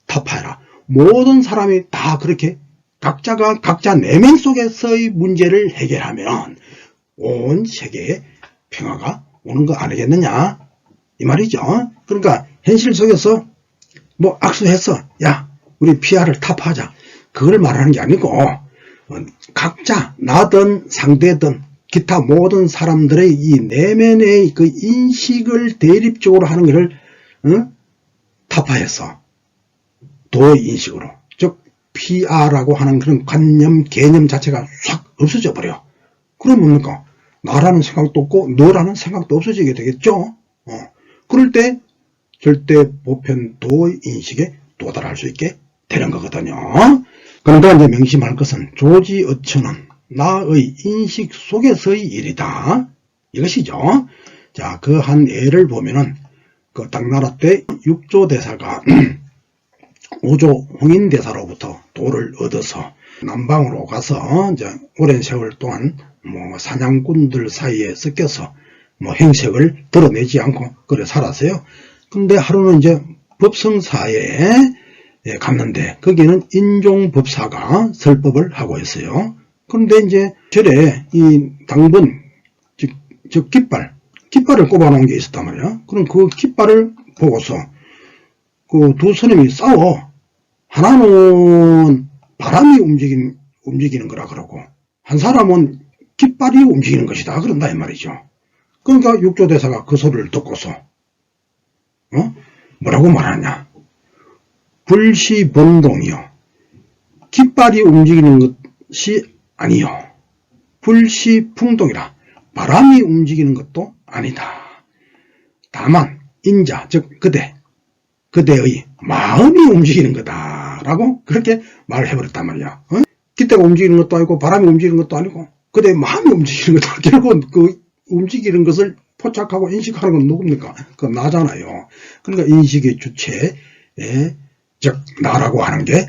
타파해라. 모든 사람이 다 그렇게 각자가 각자 내면 속에서의 문제를 해결하면 온 세계에 평화가 오는 거 아니겠느냐 이 말이죠. 그러니까 현실 속에서 악수했어. 야, 우리 PR을 타파하자. 그걸 말하는 게 아니고 각자 나든 상대든 기타 모든 사람들의 이 내면의 그 인식을 대립적으로 하는 것을 타파해서 도의 인식으로, 즉 PR라고 하는 그런 관념 개념 자체가 싹 없어져 버려. 그럼 뭡니까? 나라는 생각도 없고 너라는 생각도 없어지게 되겠죠. 그럴 때 절대 보편 도의 인식에 도달할 수 있게 되는 거거든요. 그러니까 이제 명심할 것은 조지어천은 나의 인식 속에서의 일이다. 이것이죠. 자, 그 한 예를 보면은 그 당나라 때 육조대사가 우조 홍인대사로부터 도를 얻어서 남방으로 가서 이제 오랜 세월 동안 사냥꾼들 사이에 섞여서 행색을 드러내지 않고 그래 살았어요. 근데 하루는 이제 법성사에 갔는데 거기는 인종법사가 설법을 하고 있어요. 그런데 이제 절에 이 당번, 즉 깃발을 꼽아놓은 게 있었단 말이야. 그럼 그 깃발을 보고서 그 두 스님이 싸워. 하나는 바람이 움직이는 거라 그러고 한 사람은 깃발이 움직이는 것이다 그런다 이 말이죠. 그러니까 육조대사가 그 소리를 듣고서 뭐라고 말하냐. 불시번동이요. 깃발이 움직이는 것이 아니요. 불시풍동이라. 바람이 움직이는 것도 아니다. 다만 인자, 즉 그대의 마음이 움직이는 거다라고 그렇게 말을 해버렸단 말이야. 깃대가 움직이는 것도 아니고 바람이 움직이는 것도 아니고 그대의 마음이 움직이는 거다. 결국은 그 움직이는 것을 포착하고 인식하는 건 누굽니까? 그건 나잖아요. 그러니까 인식의 주체, 즉 나라고 하는 게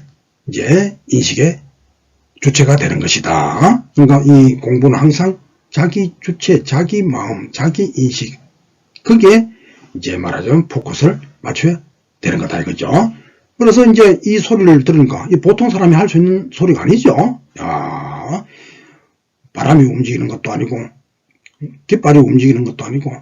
이제 인식의 주체가 되는 것이다. 그러니까 이 공부는 항상 자기 주체, 자기 마음, 자기 인식, 그게 이제 말하자면 포커스를 맞춰야 되는 거다 이거죠. 그래서 이제 이 소리를 들으니까 보통 사람이 할 수 있는 소리가 아니죠. 야, 바람이 움직이는 것도 아니고 깃발이 움직이는 것도 아니고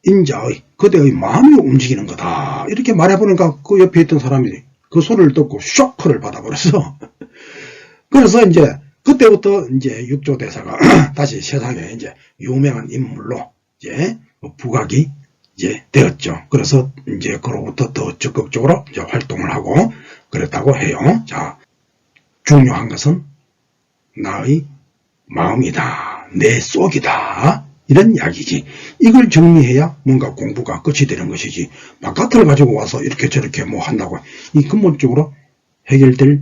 인자의 그대의 마음이 움직이는 거다 이렇게 말해보니까 그 옆에 있던 사람이 그 소리를 듣고 쇼크를 받아버렸어. 그래서 이제 그때부터 이제 육조대사가 다시 세상에 이제 유명한 인물로 이제 부각이 이제 되었죠. 그래서 이제 그로부터 더 적극적으로 이제 활동을 하고 그랬다고 해요. 자, 중요한 것은 나의 마음이다, 내 속이다 이런 이야기지. 이걸 정리해야 뭔가 공부가 끝이 되는 것이지. 바깥을 가지고 와서 이렇게 저렇게 뭐 한다고 이 근본적으로 해결될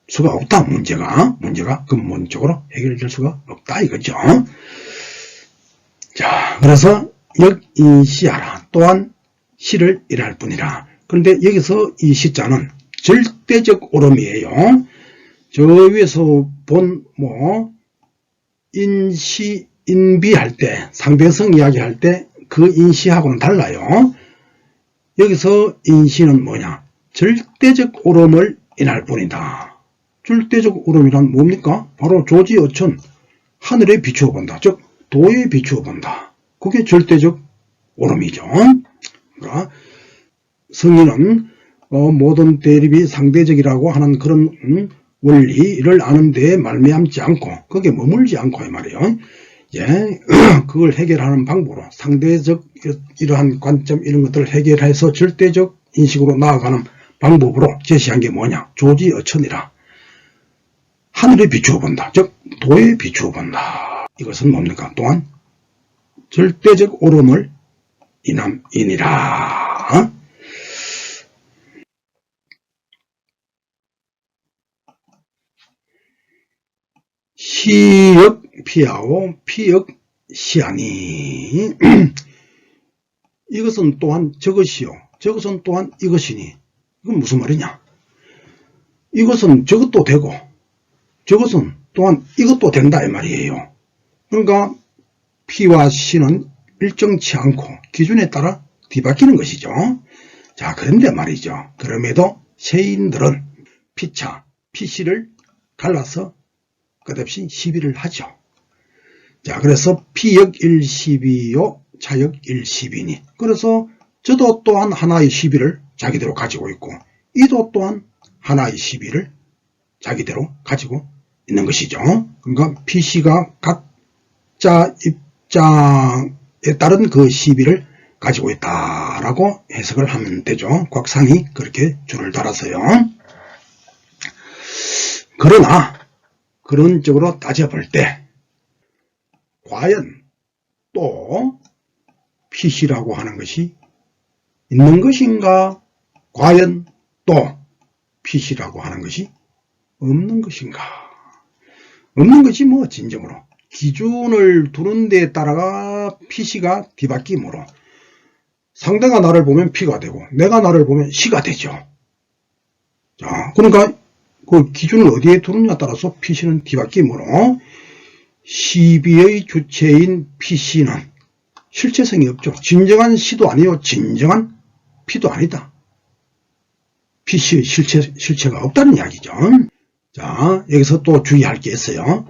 수가 없다. 문제가 근본적으로 해결될 수가 없다 이거죠. 자, 그래서 역인시하라 또한 시를 일할 뿐이라. 그런데 여기서 이 시자는 절대적 오름이에요. 저 위에서 본 인비할 때 상대성 이야기할 때 그 인시하고는 달라요. 여기서 인시는 뭐냐? 절대적 오름을 인할 뿐이다. 절대적 오름이란 뭡니까? 바로 조지어천 하늘에 비추어 본다. 즉 도에 비추어 본다. 그게 절대적 오름이죠. 그러니까 성인은 모든 대립이 상대적이라고 하는 그런 원리를 아는 데에 말미암지 않고 거기에 머물지 않고 이 말이에요. 예, 그걸 해결하는 방법으로 상대적 이러한 관점 이런 것들을 해결해서 절대적 인식으로 나아가는 방법으로 제시한 게 뭐냐? 조지어천이라. 하늘에 비추어 본다. 즉 도에 비추어 본다. 이것은 뭡니까? 또한 절대적 오름을 인함이니라. 시역 피하오 피역 시하니 이것은 또한 저것이요 저것은 또한 이것이니 이건 무슨 말이냐? 이것은 저것도 되고 저것은 또한 이것도 된다 이 말이에요. 그러니까 피와 시는 일정치 않고 기준에 따라 뒤바뀌는 것이죠. 자, 그런데 말이죠. 그럼에도 세인들은 피차, 피시를 갈라서 끝없이 시비를 하죠. 자, 그래서 피역일시비요 차역일시비니. 그래서 저도 또한 하나의 시비를 자기대로 가지고 있고 이도 또한 하나의 시비를 자기대로 가지고 있는 것이죠. 그러니까 피시가 각자 입장에 따른 그 시비를 가지고 있다라고 해석을 하면 되죠. 곽상이 그렇게 줄을 달아서요. 그러나 그런 쪽으로 따져볼 때 과연 또 피시라고 하는 것이 있는 것인가? 과연 또 피시라고 하는 것이 없는 것인가? 없는 것이 뭐 진정으로 기준을 두는 데에 따라가 피시가 뒤바뀌므로 상대가 나를 보면 피가 되고 내가 나를 보면 시가 되죠. 자, 그러니까 그 기준을 어디에 두느냐에 따라서 피시는 뒤바뀌므로 시비의 주체인 피시는 실체성이 없죠. 진정한 시도 아니요 진정한 피도 아니다. 피시의 실체가 없다는 이야기죠. 자, 여기서 또 주의할 게 있어요.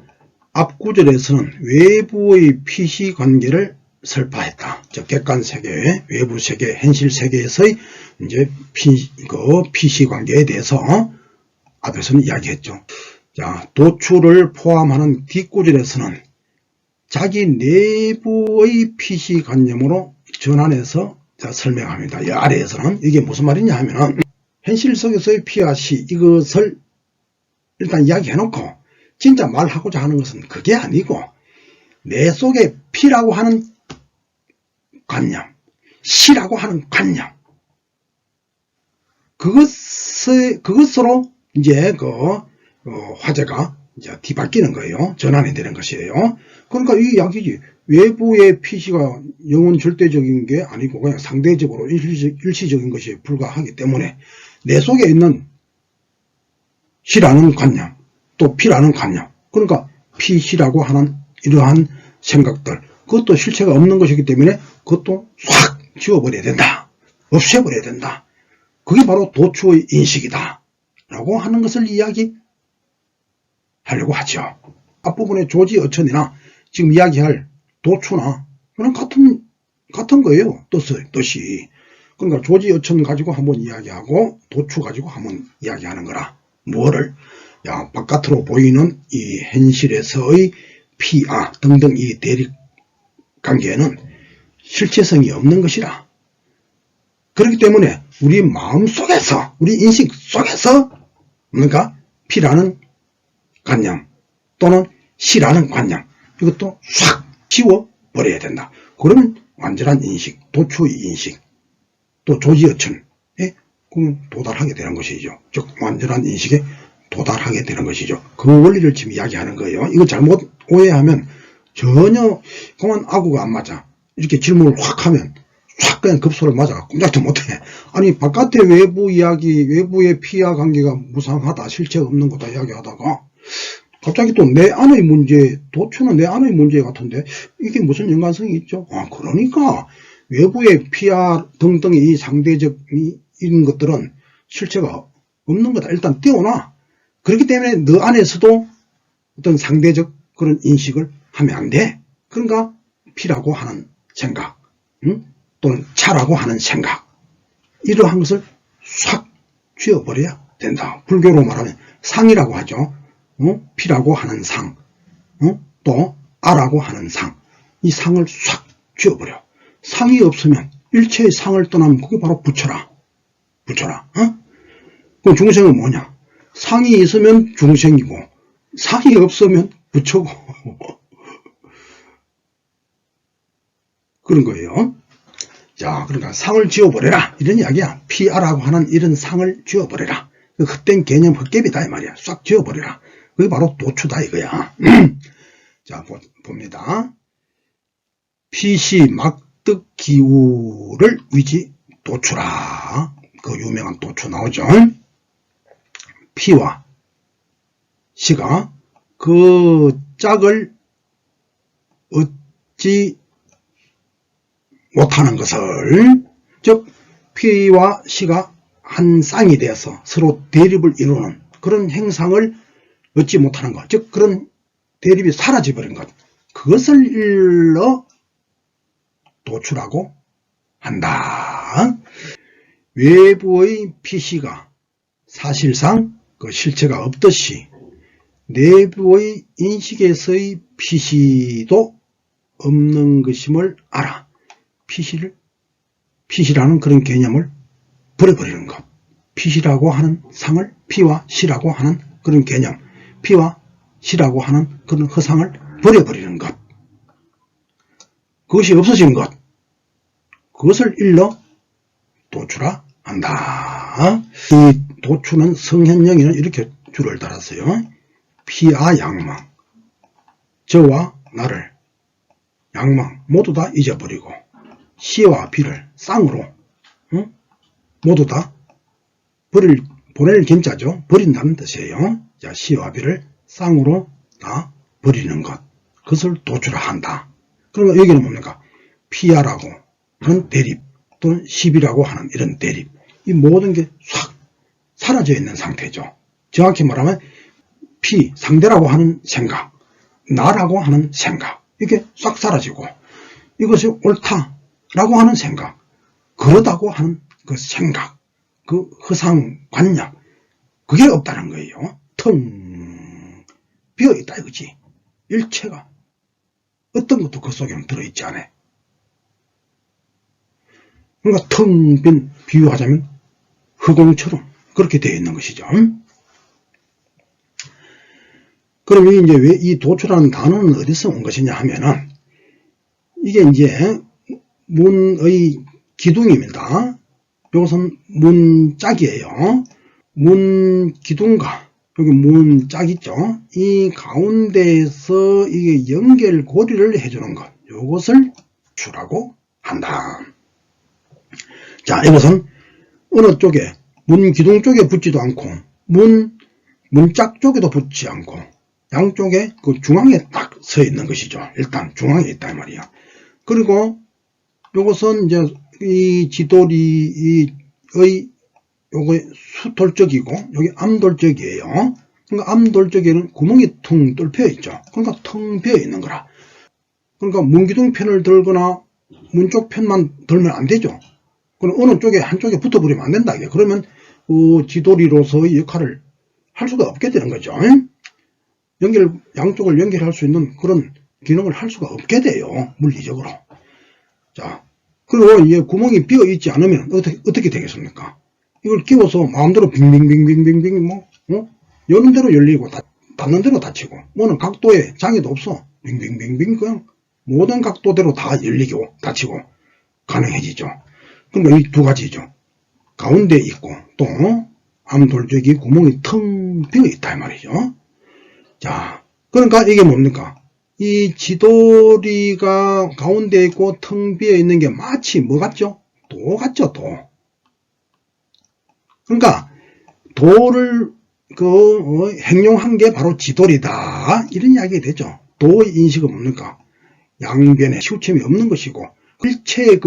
앞 구절에서는 외부의 피시 관계를 설파했다. 즉 객관세계, 외부세계, 현실세계에서의 이제 피시 관계에 대해서 앞에서는 이야기했죠. 자, 도출을 포함하는 뒷구절에서는 자기 내부의 피시관념으로 전환해서 설명합니다. 이 아래에서는 이게 무슨 말이냐 하면 현실 속에서의 피와 시 이것을 일단 이야기해놓고 진짜 말하고자 하는 것은 그게 아니고 내 속에 피라고 하는 관념, 시라고 하는 관념 그것으로 이제 화제가 이제 뒤바뀌는 거예요. 전환이 되는 것이에요. 그러니까 이 이야기지. 외부의 피시가 영원 절대적인 게 아니고 그냥 상대적으로 일시적인 것이 불과하기 때문에 내 속에 있는 시라는 관념, 또 피라는 관념, 그러니까 피시라고 하는 이러한 생각들, 그것도 실체가 없는 것이기 때문에 그것도 싹 지워버려야 된다. 없애버려야 된다. 그게 바로 도추의 인식이다. 라고 하는 것을 이야기하려고 하죠. 앞부분에 조지 어천이나 지금 이야기할 도추나 그냥 같은 거예요. 뜻이. 그러니까 조지 어천 가지고 한번 이야기하고 도추 가지고 한번 이야기하는 거라. 뭐를? 야, 바깥으로 보이는 이 현실에서의 피아 등등 이 대립 관계에는 실체성이 없는 것이라. 그렇기 때문에 우리 마음 속에서, 우리 인식 속에서 뭔가 피라는 관념 또는 시라는 관념, 이것도 싹 지워버려야 된다. 그러면 완전한 인식, 도추의 인식, 또 조지어천에 도달하게 되는 것이죠. 즉 완전한 인식에 도달하게 되는 것이죠. 그 원리를 지금 이야기하는 거예요. 이거 잘못 오해하면 전혀 그만 아구가 안 맞아. 이렇게 질문을 확 하면 싹 그냥 급소를 맞아. 꼼짝도 못해. 아니 바깥의 외부 이야기, 외부의 피와 관계가 무상하다, 실체가 없는 거다 이야기하다가 갑자기 또 내 안의 문제, 도추는 내 안의 문제 같은데 이게 무슨 연관성이 있죠? 아, 그러니까 외부의 피와 등등의 이 상대적 이런 것들은 실체가 없는 거다. 일단 띄워놔. 그렇기 때문에 너 안에서도 어떤 상대적 그런 인식을 하면 안 돼. 그러니까 피라고 하는 생각, 또는 차라고 하는 생각, 이러한 것을 싹 쥐어버려야 된다. 불교로 말하면 상이라고 하죠. 피라고 하는 상, 또 아라고 하는 상, 이 상을 싹 쥐어버려. 상이 없으면 일체의 상을 떠나면 그게 바로 부처라. 그럼 중생은 뭐냐? 상이 있으면 중생이고 상이 없으면 부처고 그런 거예요. 자, 그러니까 상을 지워버려라 이런 이야기야. 피아라고 하는 이런 상을 지워버려라. 헛된 개념, 헛개비다 이 말이야. 싹 지워버려라. 그게 바로 도추다 이거야. 자, 봅니다. 피시 막득기우를 위지 도추라. 그 유명한 도추 나오죠. 피와 시가 그 짝을 얻지 못하는 것을, 즉 피와 시가 한 쌍이 되어서 서로 대립을 이루는 그런 행상을 얻지 못하는 것, 즉 그런 대립이 사라져버린 것, 그것을 일러 도추라고 한다. 외부의 피시가 사실상 그 실체가 없듯이 내부의 인식에서의 피시도 없는 것임을 알아. 피시라는 그런 개념을 버려버리는 것. 피시라고 하는 상을 피와 시라고 하는 그런 개념, 피와 시라고 하는 그런 허상을 버려버리는 것. 그것이 없어지는 것. 그것을 일러 도추라 한다. 이 도추는 성현영에는 이렇게 줄을 달았어요. 피아 양망, 저와 나를 양망 모두 다 잊어버리고 시와 비를 쌍으로 모두 다 보낼 김자죠. 버린다는 뜻이에요. 자, 시와 비를 쌍으로 다 버리는 것, 그것을 도추라 한다. 그러면 여기는 뭡니까? 피아라고 하는 대립 또는 시비라고 하는 이런 대립, 이 모든 게 싹 사라져 있는 상태죠. 정확히 말하면 피, 상대라고 하는 생각, 나라고 하는 생각, 이게 싹 사라지고 이것이 옳다라고 하는 생각, 그러다고 하는 그 생각, 그 허상관념, 그게 없다는 거예요. 텅 비어있다 이거지. 일체가 어떤 것도 그 속에는 들어있지 않아. 그러니까 텅 빈, 비유하자면 흑공처럼 그렇게 되어 있는 것이죠. 그럼 이제 왜 이 도추라는 단어는 어디서 온 것이냐 하면은, 이게 이제 문의 기둥입니다. 이것은 문짝이에요. 문기둥과 여기 문짝 있죠. 이 가운데에서 이게 연결고리를 해주는 것, 이것을 도추라고 한다. 자, 이것은 어느 쪽에, 문기둥 쪽에 붙지도 않고 문짝 쪽에도 붙지 않고 양쪽에 그 중앙에 딱 서 있는 것이죠. 일단 중앙에 있다 이 말이야. 그리고 이것은 이제 이 지도리의 요거 수돌적이고 여기 암돌적이에요. 그러니까 암돌적에는 구멍이 퉁 뚫혀 있죠. 그러니까 텅 비어 있는 거라. 그러니까 문기둥 편을 들거나 문 쪽 편만 들면 안 되죠. 그럼 어느 쪽에 한쪽에 붙어버리면 안 된다. 그러면 지도리로서의 역할을 할 수가 없게 되는 거죠. 양쪽을 연결할 수 있는 그런 기능을 할 수가 없게 돼요. 물리적으로. 자, 그리고 이제 구멍이 비어 있지 않으면 어떻게 되겠습니까? 이걸 끼워서 마음대로 빙빙빙빙빙빙 여는 대로 열리고 닫는 대로 닫히고 뭐는 각도에 장애도 없어. 빙빙빙빙 그냥 모든 각도대로 다 열리고 닫히고 가능해지죠. 그러니까 이 두 가지죠. 가운데 있고 또 암돌적이 구멍이 텅 비어 있다 이 말이죠. 자, 그러니까 이게 뭡니까? 이 지도리가 가운데 있고 텅 비어 있는 게 마치 뭐 같죠? 도 같죠, 도. 그러니까 도를 행용한 게 바로 지도리다 이런 이야기가 되죠. 도의 인식은 뭡니까? 양변에 치우침이 없는 것이고 일체의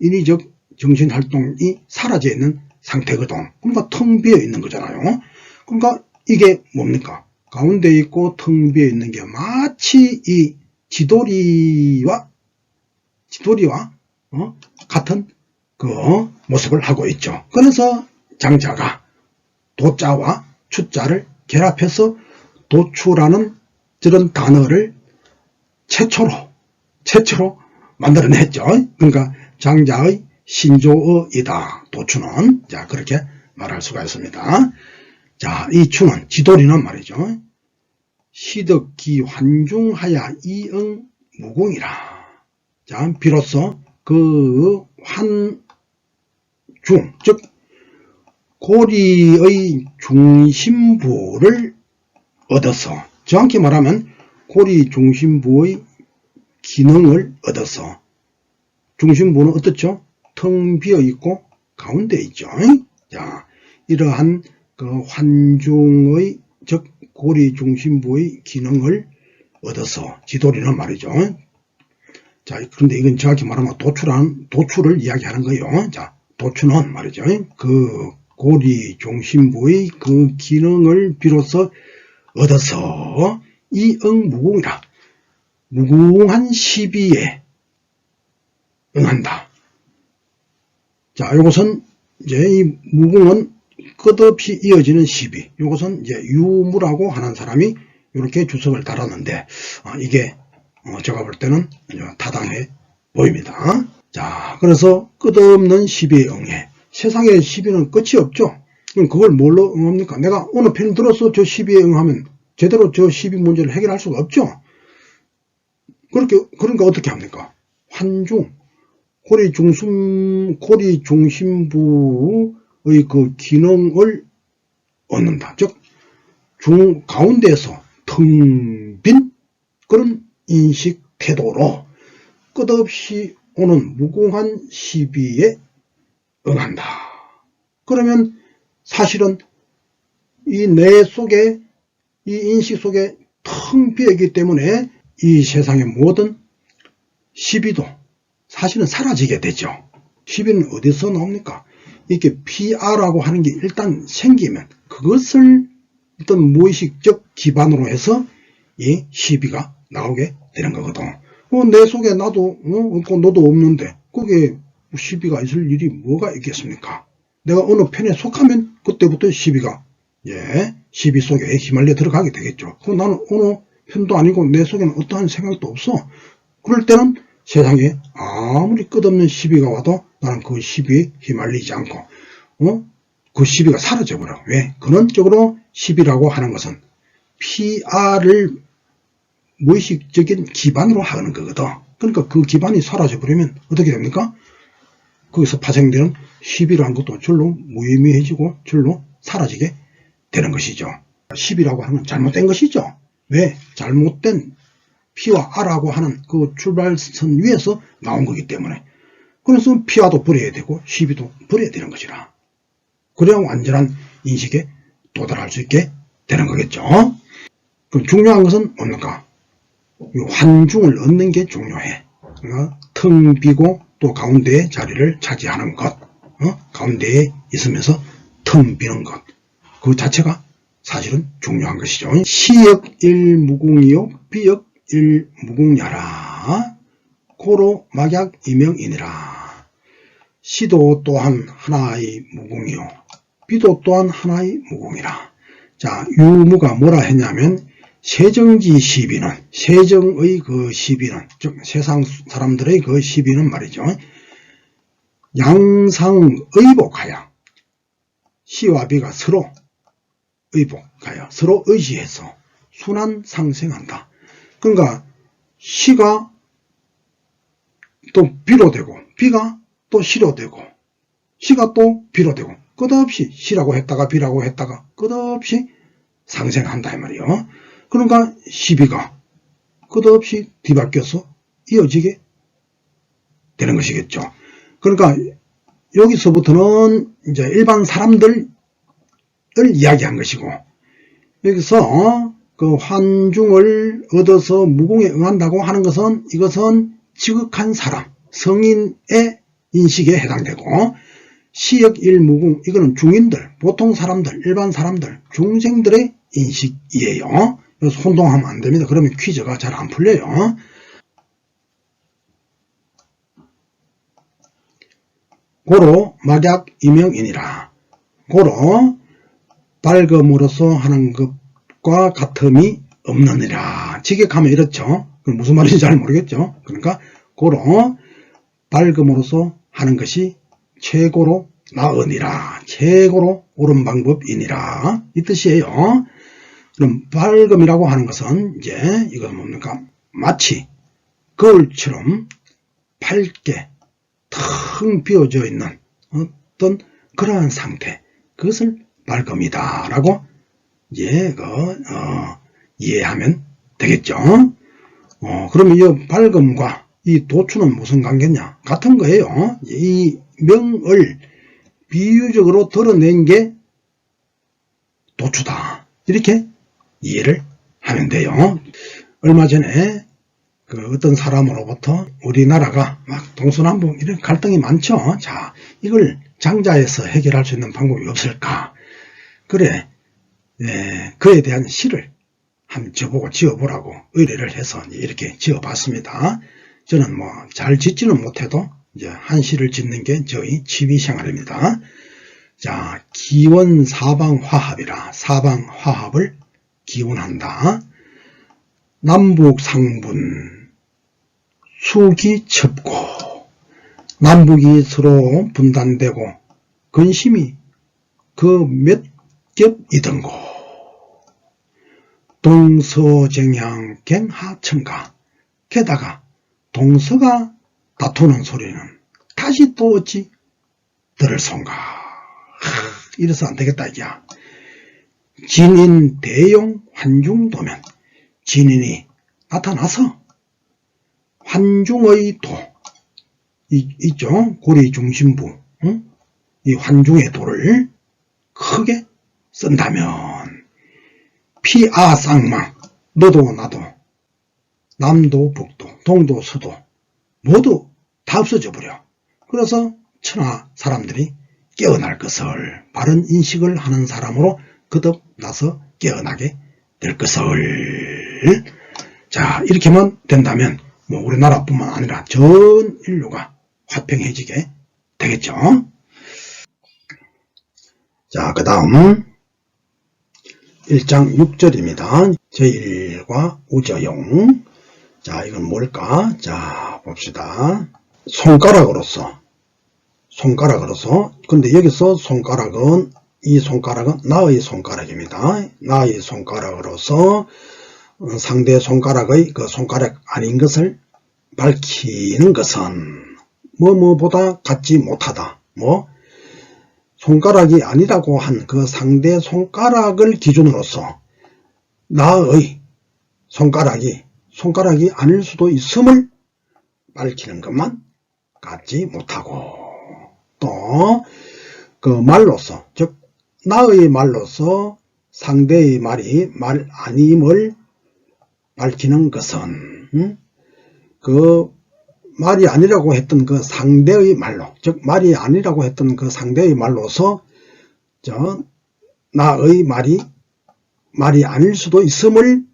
인위적 정신활동이 사라져 있는 상태거든. 그러니까 텅 비어 있는 거잖아요. 그러니까 이게 뭡니까? 가운데 있고 텅 비어 있는 게 마치 이 지도리와 같은 그 모습을 하고 있죠. 그래서 장자가 도자와 추자를 결합해서 도추라는 저런 단어를 최초로 만들어냈죠. 그러니까 장자의 신조어이다. 도추는. 자, 그렇게 말할 수가 있습니다. 자, 이 추는 지도리는 말이죠. 시덕기 환중하야 이응 무궁이라. 자, 비로소 그 환중, 즉 고리의 중심부를 얻어서, 정확히 말하면 고리 중심부의 기능을 얻어서, 중심부는 어떻죠? 텅 비어 있고 가운데 있죠. 자, 이러한 그 환중의, 즉 고리 중심부의 기능을 얻어서 지도리는 말이죠. 자, 그런데 이건 정확히 말하면 도추를 이야기하는 거예요. 자, 도추는 말이죠. 그 고리 중심부의 그 기능을 비로소 얻어서 이응무궁이라. 무궁한 시비에 응한다. 자, 이것은 이제 이 무궁은 끝없이 이어지는 시비. 이것은 이제 유무라고 하는 사람이 이렇게 주석을 달았는데, 이게 제가 볼 때는 타당해 보입니다. 자, 그래서 끝없는 시비에 응해. 세상에 시비는 끝이 없죠. 그럼 그걸 뭘로 응합니까? 내가 어느 편 들어서 저 시비에 응하면 제대로 저 시비 문제를 해결할 수가 없죠. 그러니까 어떻게 합니까? 환중, 고리 중심부의 그 기능을 얻는다. 즉, 가운데에서 텅 빈 그런 인식 태도로 끝없이 오는 무궁한 시비에 응한다. 그러면 사실은 이 뇌 속에, 이 인식 속에 텅 비어있기 때문에 이 세상의 모든 시비도 사실은 사라지게 되죠. 시비는 어디서 나옵니까? 이렇게 PR라고 하는 게 일단 생기면 그것을 어떤 무의식적 기반으로 해서 이 시비가 나오게 되는 거거든. 내 속에 나도 없고 너도 없는데 거기에 시비가 있을 일이 뭐가 있겠습니까? 내가 어느 편에 속하면 그때부터 시비가 시비 속에 휘말려 들어가게 되겠죠. 나는 어느 편도 아니고 내 속에는 어떠한 생각도 없어. 그럴 때는 세상에 아무리 끝없는 시비가 와도 나는 그 시비에 휘말리지 않고 그 시비가 사라져버려. 왜? 근원적으로 시비라고 하는 것은 PR을 무의식적인 기반으로 하는 거거든. 그러니까 그 기반이 사라져버리면 어떻게 됩니까? 거기서 파생되는 시비라는 것도 절로 무의미해지고 절로 사라지게 되는 것이죠. 시비라고 하는 건 잘못된 것이죠. 왜? 잘못된 P와 R라고 하는 그 출발선 위에서 나온 거기 때문에. 그래서 P와도 버려야 되고 시비도 버려야 되는 것이라. 그래야 완전한 인식에 도달할 수 있게 되는 거겠죠. 그럼 중요한 것은 뭡니까? 환중을 얻는 게 중요해. 텅 비고 또 가운데에 자리를 차지하는 것, 가운데에 있으면서 텅 비는 것, 그 자체가 사실은 중요한 것이죠. 시역일무궁이요 비역일무궁야라 고로 막약이명이니라. 시도 또한 하나의 무궁이요 비도 또한 하나의 무궁이라. 자, 유무가 뭐라 했냐면 세정지 시비는, 세정의 그 시비는, 즉 세상 사람들의 그 시비는 말이죠, 양상의복하여 시와 비가 서로 의복하여 서로 의지해서 순환상생한다. 그러니까 시가 또 비로 되고 비가 또 시로 되고 시가 또 비로 되고 끝없이 시라고 했다가 비라고 했다가 끝없이 상생한다 이 말이요. 그러니까 시비가 끝없이 뒤바뀌어서 이어지게 되는 것이겠죠. 그러니까 여기서부터는 이제 일반 사람들을 이야기한 것이고, 여기서 그 환중을 얻어서 무궁에 응한다고 하는 것은 이것은 지극한 사람, 성인의 인식에 해당되고, 시역일무궁 이거는 중인들, 보통 사람들, 일반 사람들, 중생들의 인식이에요. 그래서 혼동하면 안 됩니다. 그러면 퀴즈가 잘 안 풀려요. 고로 막약이명이니라. 고로 밝음으로써 하는 것과 같음이 없느니라. 직역하면 이렇죠. 무슨 말인지 잘 모르겠죠. 그러니까 고로 밝음으로써 하는 것이 최고로 나으니라. 최고로 옳은 방법이니라. 이 뜻이에요. 그럼 밝음이라고 하는 것은 이제 이건 뭡니까? 마치 거울처럼 밝게 텅 비어져 있는 어떤 그러한 상태, 그것을 밝음이다 라고 이제 이해하면 되겠죠. 그러면 이 밝음과 이 도추는 무슨 관계냐? 같은 거예요. 이 명을 비유적으로 드러낸 게 도추다, 이렇게 이해를 하면 돼요. 얼마 전에 그 어떤 사람으로부터 우리나라가 막 동서남북 이런 갈등이 많죠. 자, 이걸 장자에서 해결할 수 있는 방법이 없을까? 그래, 그에 대한 시를 한번 지어보라고 의뢰를 해서 이렇게 지어봤습니다. 저는 뭐 잘 짓지는 못해도 이제 한 시를 짓는 게 저희 취미 생활입니다. 자, 기원 사방화합이라, 사방화합을 기원한다. 남북상분 수기첩고, 남북이 서로 분단되고 근심이 그 몇 겹이던고, 동서쟁향 갱하천가, 게다가 동서가 다투는 소리는 다시 또 어찌 들을 손가. 이래서 안 되겠다 이야. 진인 대용 환중도면, 진인이 나타나서 환중의 도 있죠. 고리 중심부, 이 환중의 도를 크게 쓴다면 피아쌍망, 너도 나도 남도 북도 동도 서도 모두 다 없어져 버려. 그래서 천하 사람들이 깨어날 것을, 바른 인식을 하는 사람으로 거듭나서 깨어나게 될 것을. 자, 이렇게만 된다면 뭐 우리나라뿐만 아니라 전 인류가 화평해지게 되겠죠. 자, 그 다음 1장 6절입니다. 제1과 우저용. 자, 이건 뭘까? 자, 봅시다. 손가락으로서. 근데 여기서 손가락은, 이 손가락은 나의 손가락입니다. 나의 손가락으로서 상대 손가락의 그 손가락 아닌 것을 밝히는 것은 뭐뭐보다 같지 못하다. 손가락이 아니라고 한 그 상대 손가락을 기준으로서 나의 손가락이 아닐 수도 있음을 밝히는 것만 같지 못하고, 또 그 말로서, 즉 나의 말로서 상대의 말이 말 아님을 밝히는 것은 그 말이 아니라고 했던 그 상대의 말로, 즉 말이 아니라고 했던 그 상대의 말로서 나의 말이 아닐 수도 있음을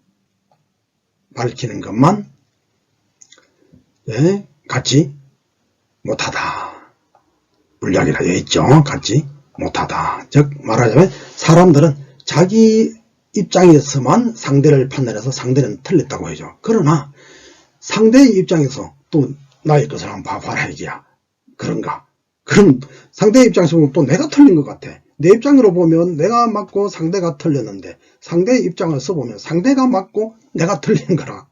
밝히는 것만 갖지 못하다. 불리하기라 되어 있죠. 갖지 못하다. 즉 말하자면 사람들은 자기 입장에서만 상대를 판단해서 상대는 틀렸다고 하죠. 그러나 상대의 입장에서 또 나의 것을 한번 봐봐라 이게야. 그런가? 그럼 상대의 입장에서 보면 또 내가 틀린 것 같아. 내 입장으로 보면 내가 맞고 상대가 틀렸는데 상대의 입장을 써보면 상대가 맞고 내가 틀린 거라.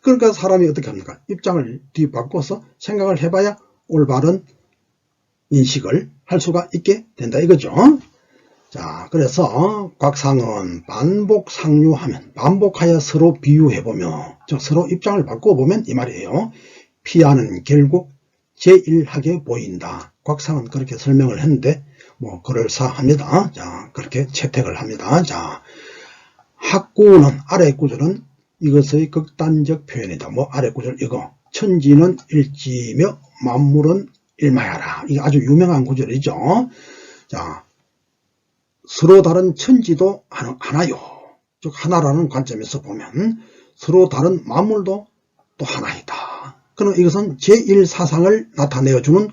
그러니까 사람이 어떻게 합니까? 입장을 뒤바꿔서 생각을 해봐야 올바른 인식을 할 수가 있게 된다 이거죠. 자, 그래서 곽상은 반복상류하면, 반복하여 서로 비유해보며, 즉 서로 입장을 바꿔보면 이 말이에요. 피하는 결국 제1하게 보인다. 곽상은 그렇게 설명을 했는데 뭐 그럴싸합니다. 자, 그렇게 채택을 합니다. 자, 학구는 아래 구절은 이것의 극단적 표현이다. 뭐 아래 구절 이거. 천지는 일지며 만물은 일마야라. 이게 아주 유명한 구절이죠. 자, 서로 다른 천지도 하나요. 즉 하나라는 관점에서 보면 서로 다른 만물도 또 하나이다. 그럼 이것은 제1사상을 나타내어주는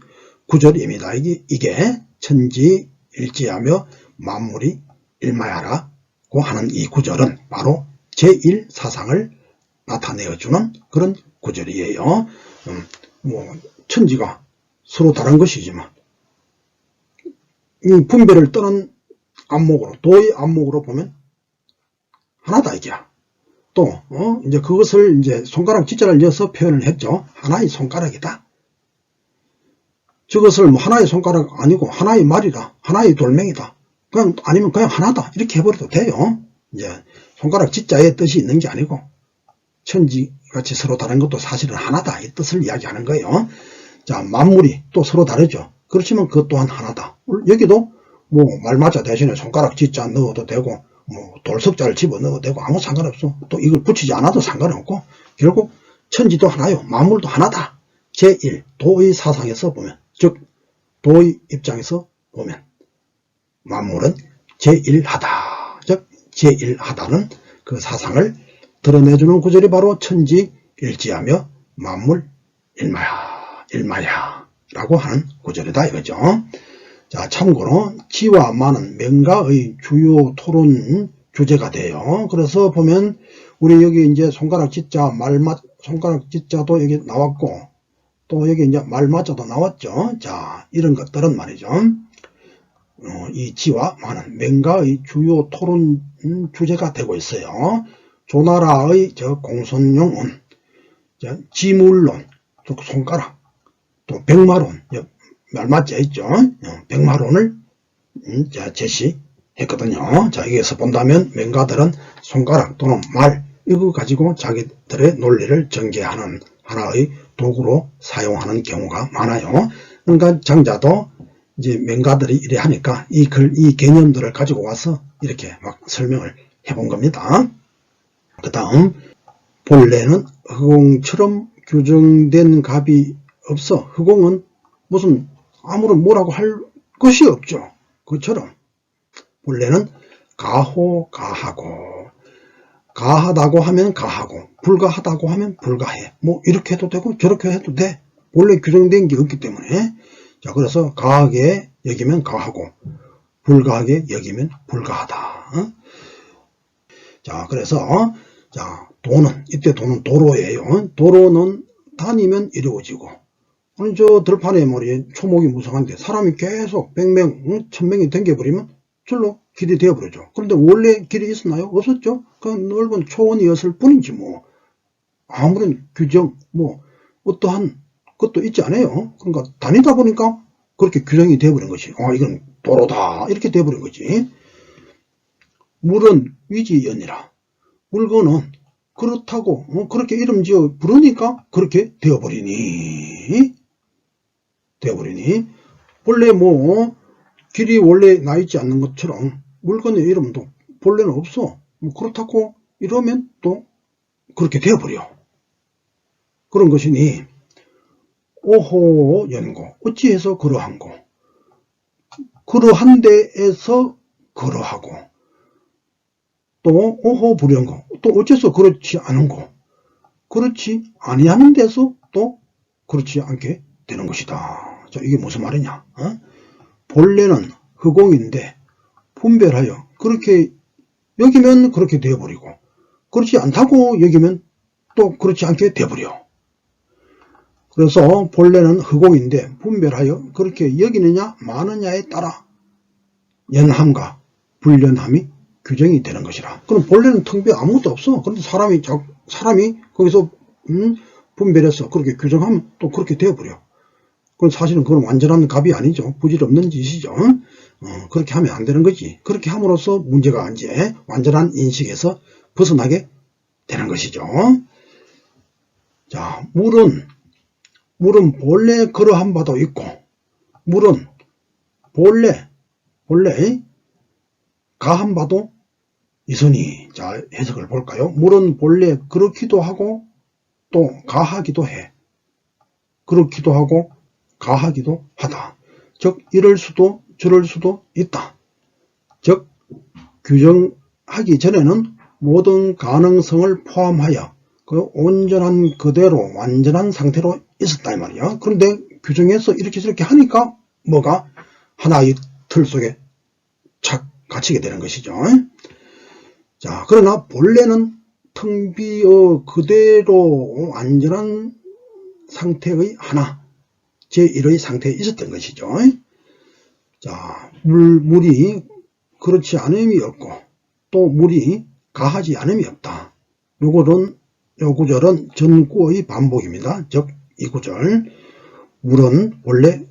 구절입니다. 이게 천지 일지하며 만물이 일마야라고 하는 이 구절은 바로 제1사상을 나타내어주는 그런 구절이에요. 뭐 천지가 서로 다른 것이지만 이 분별을 떠난 안목으로, 도의 안목으로 보면 하나다 이게야. 또 이제 그것을 이제 손가락 지자를 이어서 표현을 했죠. 하나의 손가락이다. 저것을 뭐 하나의 손가락 아니고 하나의 말이다, 하나의 돌멩이다, 그냥 아니면 그냥 하나다 이렇게 해버려도 돼요. 이제 손가락 지자의 뜻이 있는 게 아니고 천지같이 서로 다른 것도 사실은 하나다 이 뜻을 이야기하는 거예요. 자, 만물이 또 서로 다르죠. 그렇지만 그것 또한 하나다. 여기도 뭐 말맞아 대신에 손가락 지자 넣어도 되고 뭐 돌석자를 집어넣어도 되고 아무 상관없어. 또 이걸 붙이지 않아도 상관없고 결국 천지도 하나요. 만물도 하나다. 제1 도의 사상에서 보면, 즉 도의 입장에서 보면 만물은 제1하다. 즉 제1하다는 그 사상을 드러내주는 구절이 바로 천지 일지하며 만물 일마야 라고 하는 구절이다 이거죠. 자, 참고로 지와 마는 명가의 주요 토론 주제가 돼요. 그래서 보면 우리 여기 이제 손가락 지자, 손가락 지자도 여기 나왔고 또 여기 이제 말맞아도 나왔죠. 자, 이런 것들은 말이죠. 이 지와 마는 명가의 주요 토론 주제가 되고 있어요. 조나라의 공손용은 지물론, 즉 손가락, 또 백마론, 말맞자 있죠. 백마론을 제시했거든요. 자, 여기에서 본다면 명가들은 손가락 또는 말 이거 가지고 자기들의 논리를 전개하는 하나의 도구로 사용하는 경우가 많아요. 그러니까 장자도 이제 명가들이 이래 하니까 이 개념들을 가지고 와서 이렇게 막 설명을 해본 겁니다. 그 다음 본래는 허공처럼 규정된 값이 없어. 허공은 무슨 아무런 뭐라고 할 것이 없죠. 그처럼 본래는 가하고 가하다고 하면 가하고 불가하다고 하면 불가해. 뭐 이렇게 해도 되고 저렇게 해도 돼. 본래 규정된 게 없기 때문에. 자, 그래서 가하게 여기면 가하고 불가하게 여기면 불가하다. 자, 그래서 자, 도는 이때 도는 도로예요. 도로는 다니면 이루어지고 아니 저 들판에 말이에요. 초목이 무성한데 사람이 계속 100명, 1000명이 댕겨버리면 절로 길이 되어버리죠. 그런데 원래 길이 있었나요? 없었죠. 그 넓은 초원이었을 뿐이지 뭐 아무런 규정 뭐 어떠한 것도 있지 않아요. 그러니까 다니다 보니까 그렇게 규정이 되어버린 것이 이건 도로다 이렇게 되어버린 거지. 물은 위지연이라. 물건은 그렇다고 그렇게 이름 지어 부르니까 그렇게 되어버리니 본래 뭐 길이 원래 나 있지 않는 것처럼 물건의 이름도 본래는 없어. 뭐 그렇다고 이러면 또 그렇게 되어버려. 그런 것이니 오호 연고 어찌해서 그러한고 그러한 데에서 그러하고 또 오호 불연고 또 어째서 그렇지 않은고 그렇지 아니하는 데서 또 그렇지 않게 되는 것이다. 자, 이게 무슨 말이냐? 본래는 허공인데 분별하여 그렇게 여기면 그렇게 되어버리고 그렇지 않다고 여기면 또 그렇지 않게 되어버려. 그래서 본래는 허공인데 분별하여 그렇게 여기느냐 마느냐에 따라 연함과 불연함이 규정이 되는 것이라. 그럼 본래는 텅 비어 아무것도 없어. 그런데 사람이 거기서 분별해서 그렇게 규정하면 또 그렇게 되어버려. 그럼 사실은 그건 완전한 갑이 아니죠. 부질없는 짓이죠. 그렇게 하면 안 되는 거지. 그렇게 함으로써 문제가 이제 완전한 인식에서 벗어나게 되는 것이죠. 자, 물은 본래 그러한 바도 있고, 물은 본래 가한 바도 있으니. 자, 해석을 볼까요? 물은 본래 그렇기도 하고 또 가하기도 해. 그렇기도 하고 가하기도 하다. 즉 이럴 수도 저럴 수도 있다. 즉 규정하기 전에는 모든 가능성을 포함하여 그 온전한 그대로 완전한 상태로 있었다 이 말이야. 그런데 규정해서 이렇게 저렇게 하니까 뭐가 하나의 틀 속에 착 갇히게 되는 것이죠. 자, 그러나 본래는 텅 비어 그대로 완전한 상태의 하나, 제1의 상태에 있었던 것이죠. 자, 물이 그렇지 않음이 없고 또 물이 가하지 않음이 없다. 요 구절은 전구의 반복입니다. 즉 이 구절, 물은 본래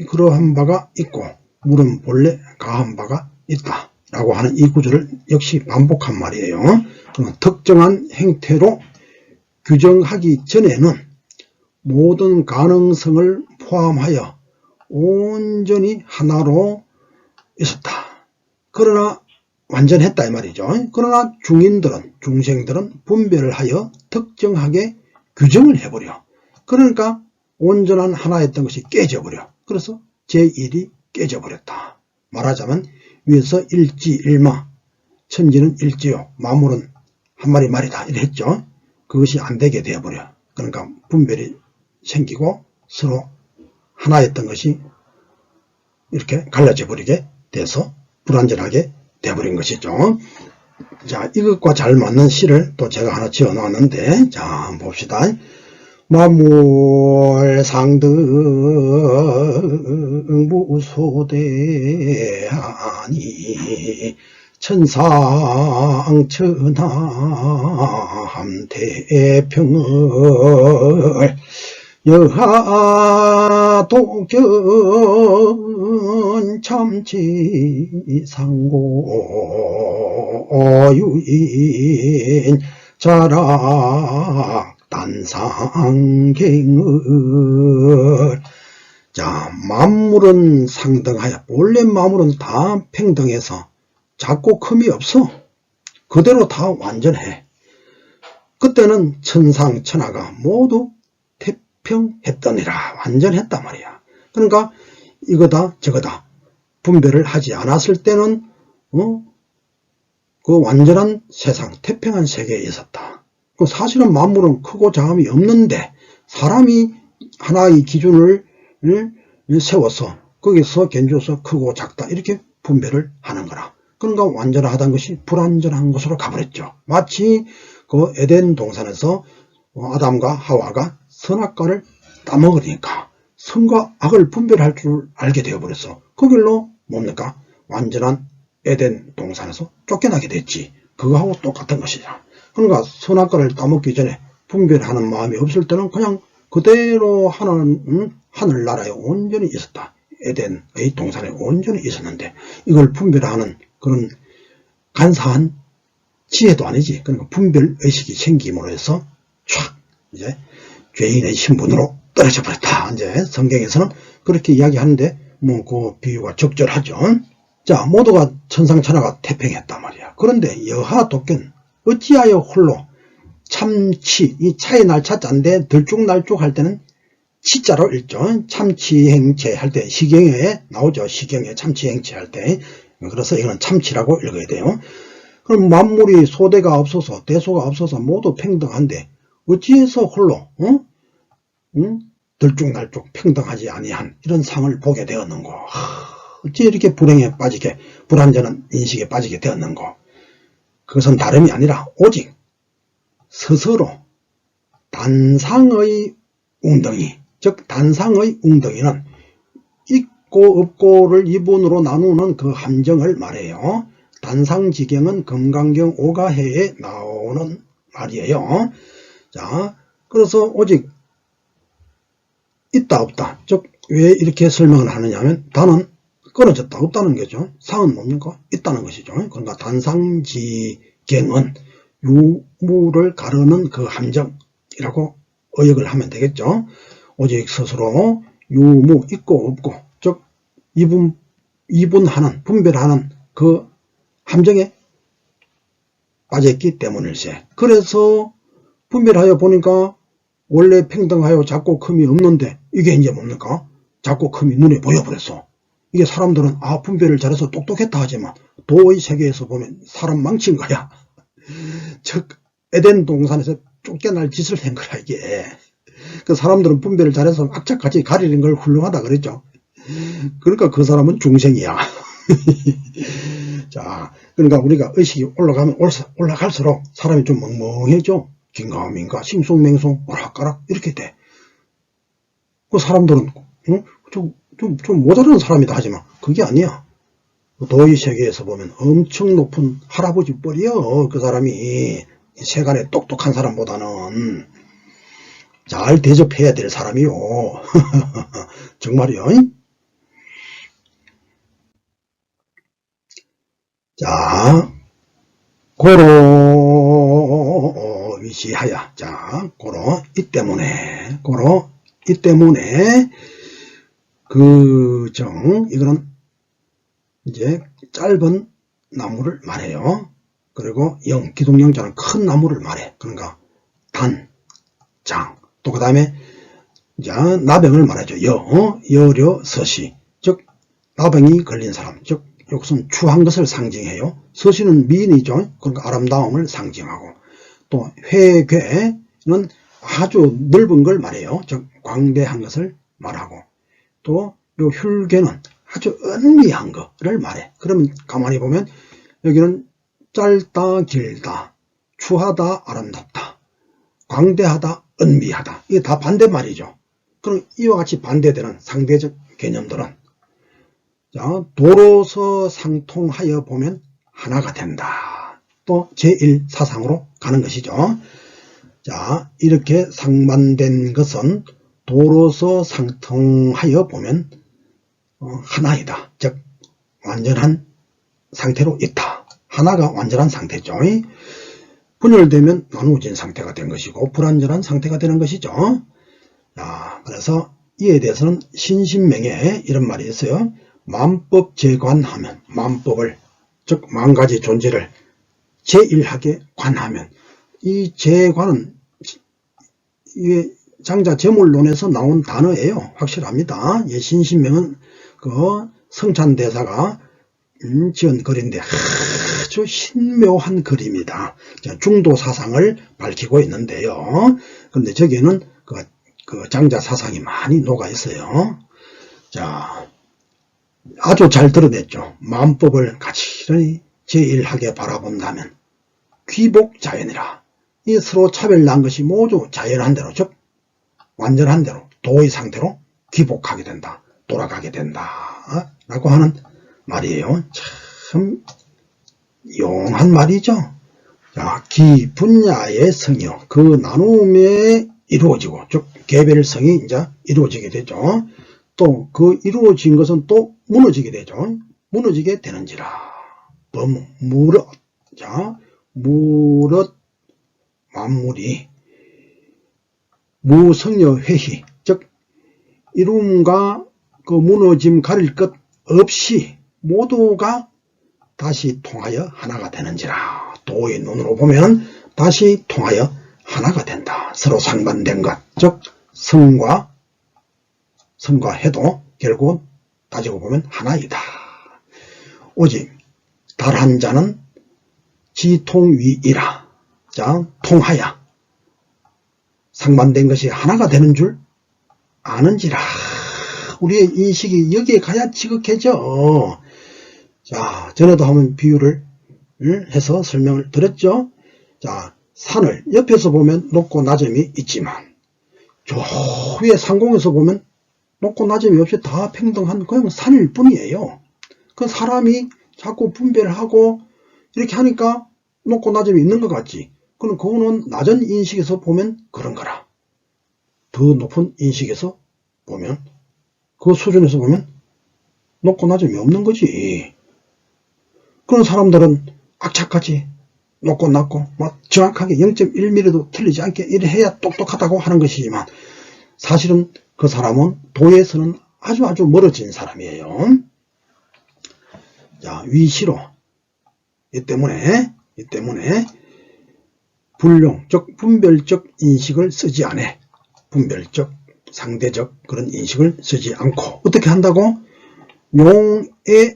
그러한 바가 있고 물은 본래 가한 바가 있다 라고 하는 이 구절을 역시 반복한 말이에요. 특정한 행태로 규정하기 전에는 모든 가능성을 포함하여 온전히 하나로 있었다. 그러나 완전했다 이 말이죠. 그러나 중생들은 분별을 하여 특정하게 규정을 해버려. 그러니까 온전한 하나였던 것이 깨져버려. 그래서 제1이 깨져버렸다. 말하자면 위에서 일지일마, 천지는 일지요, 만물은 한 마리 말이다 이래 했죠. 그것이 안 되게 되어버려. 그러니까 분별이 생기고 서로 하나였던 것이 이렇게 갈라져 버리게 돼서 불완전하게 되어버린 것이죠. 자, 이것과 잘 맞는 시를 또 제가 하나 지어 놓았는데, 자, 한번 봅시다. 만물상등 무소대하니 천상천함 대평을 여하독견 참지상고 유인 자락 단상갱을. 자, 만물은 상등하여 본래 만물은 다 평등해서 작고 큼이 없어. 그대로 다 완전해. 그때는 천상천하가 모두 태평했더니라. 완전했단 말이야. 그러니까 이거다 저거다 분별을 하지 않았을 때는 그 완전한 세상 태평한 세계에 있었다. 사실은 만물은 크고 작음이 없는데 사람이 하나의 기준을 세워서 거기서 견주어서 크고 작다 이렇게 분별을 하는 거라. 그러니까 완전하다는 것이 불완전한 것으로 가버렸죠. 마치 그 에덴 동산에서 아담과 하와가 선악과를 따먹으니까 선과 악을 분별할 줄 알게 되어버렸어. 그 길로 뭡니까? 완전한 에덴 동산에서 쫓겨나게 됐지. 그거하고 똑같은 것이죠. 그러니까 선악과를 따먹기 전에 분별하는 마음이 없을 때는 그냥 그대로 하늘나라에 온전히 있었다. 에덴의 동산에 온전히 있었는데 이걸 분별하는 그런 간사한 지혜도 아니지. 그러니까 분별의식이 생김으로 해서 촥 이제 죄인의 신분으로 떨어져 버렸다. 이제 성경에서는 그렇게 이야기하는데 뭐 그 비유가 적절하죠. 자, 모두가 천상천하가 태평했단 말이야. 그런데 여하독견 어찌하여 홀로 참치, 이 차에 날 차자인데 들쭉날쭉 할 때는 치자로 읽죠. 참치행체 할 때 시경에 나오죠. 시경에 참치행체 할 때. 그래서 이거는 참치라고 읽어야 돼요. 그럼 만물이 소대가 없어서 대소가 없어서 모두 평등한데 어찌해서 홀로 들쭉날쭉 평등하지 아니한 이런 상을 보게 되었는고. 어찌 이렇게 불행에 빠지게 불완전한 인식에 빠지게 되었는고. 그것은 다름이 아니라 오직 스스로 단상의 웅덩이, 즉 단상의 웅덩이는 있고 없고를 이분으로 나누는 그 함정을 말해요. 단상지경은 금강경 오가해에 나오는 말이에요. 자, 그래서 오직 있다 없다, 즉 왜 이렇게 설명을 하느냐 하면 단은 끊어졌다 없다는 거죠. 상은 뭡니까? 있다는 것이죠. 그러니까 단상지경은 유무를 가르는 그 함정이라고 의역을 하면 되겠죠. 오직 스스로 유무 있고 없고, 즉 이분하는 분별하는 그 함정에 빠졌기 때문일세. 그래서 분별하여 보니까 원래 평등하여 작고 큼이 없는데 이게 이제 뭡니까? 작고 큼이 눈에 보여버렸어. 이게 사람들은 분별을 잘해서 똑똑했다 하지만 도의 세계에서 보면 사람 망친 거야. 즉 에덴 동산에서 쫓겨날 짓을 한 거야 이게. 그 사람들은 분별을 잘해서 악착같이 가리는 걸 훌륭하다 그랬죠. 그러니까 그 사람은 중생이야. 자, 그러니까 우리가 의식이 올라가면 올라갈수록 사람이 좀 멍멍해져. 긴가민가 싱숭맹숭 오락가락 이렇게 돼. 그 사람들은 좀 모자라는 사람이다 하지만 그게 아니야. 도의 세계에서 보면 엄청 높은 할아버지 뻘이요. 그 사람이 세간에 똑똑한 사람보다는 잘 대접해야 될 사람이요. 정말이요. 자, 고로 위시하야. 자, 고로 이 때문에 이거는 이제 짧은 나무를 말해요. 그리고 기둥영자는 큰 나무를 말해. 그러니까 단, 장. 또 그 다음에 나병을 말하죠. 여려 서시. 즉 나병이 걸린 사람. 즉 이것은 추한 것을 상징해요. 서시는 미인이죠. 그러니까 아름다움을 상징하고. 또 회괴는 아주 넓은 걸 말해요. 즉 광대한 것을 말하고. 또 요 혈괴는 아주 은미한 거를 말해. 그러면 가만히 보면 여기는 짧다 길다, 추하다 아름답다, 광대하다 은미하다, 이게 다 반대말이죠. 그럼 이와 같이 반대되는 상대적 개념들은 도로서 상통하여 보면 하나가 된다. 또 제1사상으로 가는 것이죠. 자, 이렇게 상반된 것은 도로서 상통하여 보면 하나이다. 즉 완전한 상태로 있다. 하나가 완전한 상태죠. 분열되면 나누어진 상태가 된 것이고 불완전한 상태가 되는 것이죠. 자, 그래서 이에 대해서는 신신명에 이런 말이 있어요. 만법재관하면, 만법을 즉 만가지 존재를 제1하게 관하면, 이 재관은 이게 장자 제물론에서 나온 단어예요. 확실합니다. 신신명은 그 성찬대사가 지은 글인데 아주 신묘한 글입니다. 중도 사상을 밝히고 있는데요. 그런데 저기에는 그 장자 사상이 많이 녹아 있어요. 자, 아주 잘 드러냈죠. 만법을 가치를 제1하게 바라본다면 귀복자연이라. 이 서로 차별난 것이 모두 자연한 대로, 즉 완전한 대로 도의 상태로 귀복하게 된다. 돌아가게 된다. 라고 하는 말이에요. 참 용한 말이죠. 자, 기 분야의 성이요. 그 나눔에 이루어지고, 즉 개별성이 이제 이루어지게 되죠. 또 그 이루어진 것은 또 무너지게 되죠. 무너지게 되는지라. 무릇. 자, 무릇 만물이 무성여 회희, 즉 이룸과 그 무너짐 가릴 것 없이 모두가 다시 통하여 하나가 되는지라. 도의 눈으로 보면 다시 통하여 하나가 된다. 서로 상반된 것, 즉 성과 성과해도 결국은 따지고 보면 하나이다. 오직 달 한 자는 지통위이라. 자, 통하여 상반된 것이 하나가 되는 줄 아는지라. 우리의 인식이 여기에 가야 지극해져. 자, 전에도 한번 비유를 해서 설명을 드렸죠. 자, 산을 옆에서 보면 높고 낮음이 있지만 저 위에 상공에서 보면 높고 낮음이 없이 다 평등한 그냥 산일 뿐이에요. 그 사람이 자꾸 분별하고 이렇게 하니까 높고 낮음이 있는 것 같지. 그럼 그거는 낮은 인식에서 보면 그런 거라. 더 높은 인식에서 보면, 그 수준에서 보면 높고 낮음이 없는 거지. 그런 사람들은 악착같이 높고 낮고 막 정확하게 0.1mm도 틀리지 않게 이래 해야 똑똑하다고 하는 것이지만 사실은 그 사람은 도에서는 아주 멀어진 사람이에요. 자, 위시로 이 때문에 불용, 즉 분별적 인식을 쓰지 않아. 분별적, 상대적 그런 인식을 쓰지 않고 어떻게 한다고? 용에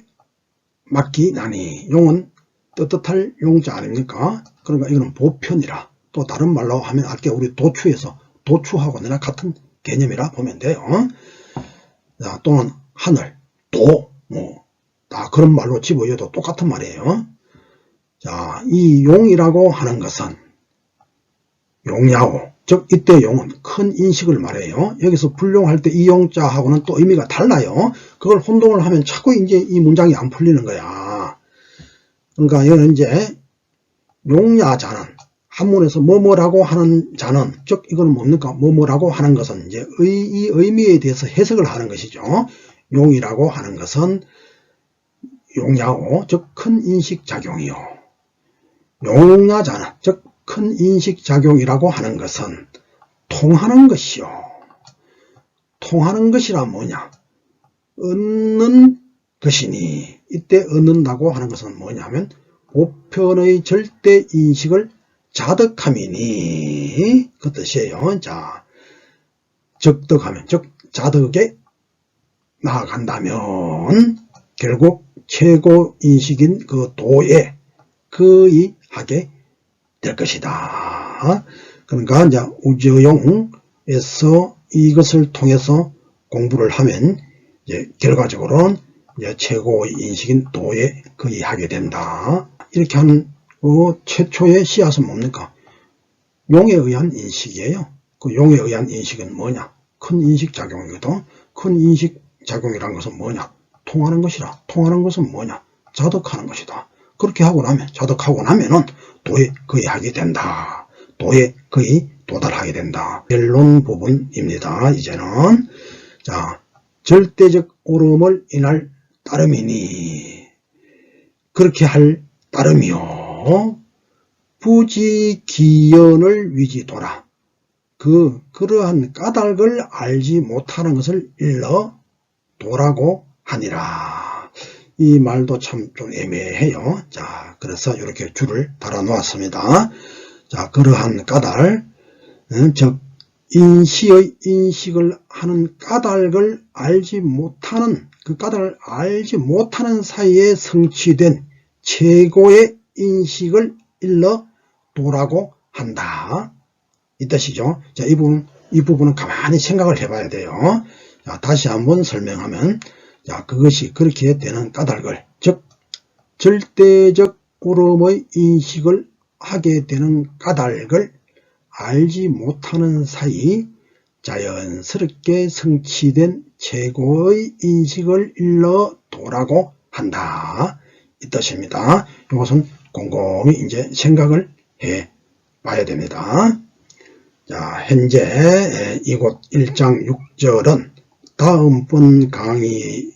맡기나니. 용은 떳떳할 용자 아닙니까? 그러니까 이거는 보편이라. 또 다른 말로 하면 아까 우리 도추에서 도추하고 내가 같은 개념이라 보면 돼요. 자, 또는 하늘, 도, 다 그런 말로 집어여도 똑같은 말이에요. 자, 이 용이라고 하는 것은 용야오, 즉 이때 용은 큰 인식을 말해요. 여기서 불용할 때 이 용자하고는 또 의미가 달라요. 그걸 혼동을 하면 자꾸 이제 이 문장이 안 풀리는 거야. 그러니까 이거는 이제 용야자는 한문에서 뭐뭐라고 하는 자는, 즉 이거는 뭡니까? 뭐뭐라고 하는 것은 이제 이 의미에 대해서 해석을 하는 것이죠. 용이라고 하는 것은 용야오, 즉 큰 인식작용이요. 용야자는, 즉 큰 인식작용이라고 하는 것은 통하는 것이요. 통하는 것이란 뭐냐? 얻는 것이니, 이때 얻는다고 하는 것은 뭐냐면 보편의 절대 인식을 자덕함이니 그 뜻이에요. 자, 적덕하면, 즉 자덕에 나아간다면 결국 최고 인식인 그 도에 거의하게 될 것이다. 그러니까 이제 우저용에서 이것을 통해서 공부를 하면 이제 결과적으로는 이제 최고의 인식인 도에 거의하게 된다. 이렇게 하는 그 최초의 씨앗은 뭡니까? 용에 의한 인식이에요. 그 용에 의한 인식은 뭐냐? 큰 인식작용이거든. 큰 인식작용이란 것은 뭐냐? 통하는 것이라. 통하는 것은 뭐냐? 자덕하는 것이다. 그렇게 하고 나면, 자덕하고 나면은 도에 거의하게 된다. 도에 거의 도달하게 된다. 결론 부분입니다. 이제는. 자, 절대적 옳음을 인할 따름이니. 그렇게 할 따름이요. 부지기연을 위지도라. 그러한 까닭을 알지 못하는 것을 일러 도라고 하니라. 이 말도 참 좀 애매해요. 자, 그래서 이렇게 줄을 달아 놓았습니다. 자, 그러한 까닭, 즉 인시의 인식을 하는 까닭을 알지 못하는, 그 까닭을 알지 못하는 사이에 성취된 최고의 인식을 일러 도라고 한다. 이 뜻이죠. 자, 이 부분은 가만히 생각을 해봐야 돼요. 자, 다시 한번 설명하면, 자, 그것이 그렇게 되는 까닭을, 즉 절대적 옳음의 인식을 하게 되는 까닭을 알지 못하는 사이 자연스럽게 성취된 최고의 인식을 일러 도라고 한다. 이 뜻입니다. 이것은 곰곰이 이제 생각을 해 봐야 됩니다. 자, 현재 이곳 1장 6절은 다음번 강의의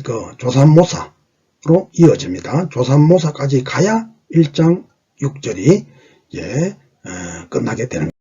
그 조삼모사로 이어집니다. 조삼모사까지 가야 1장 6절이 이제 끝나게 되는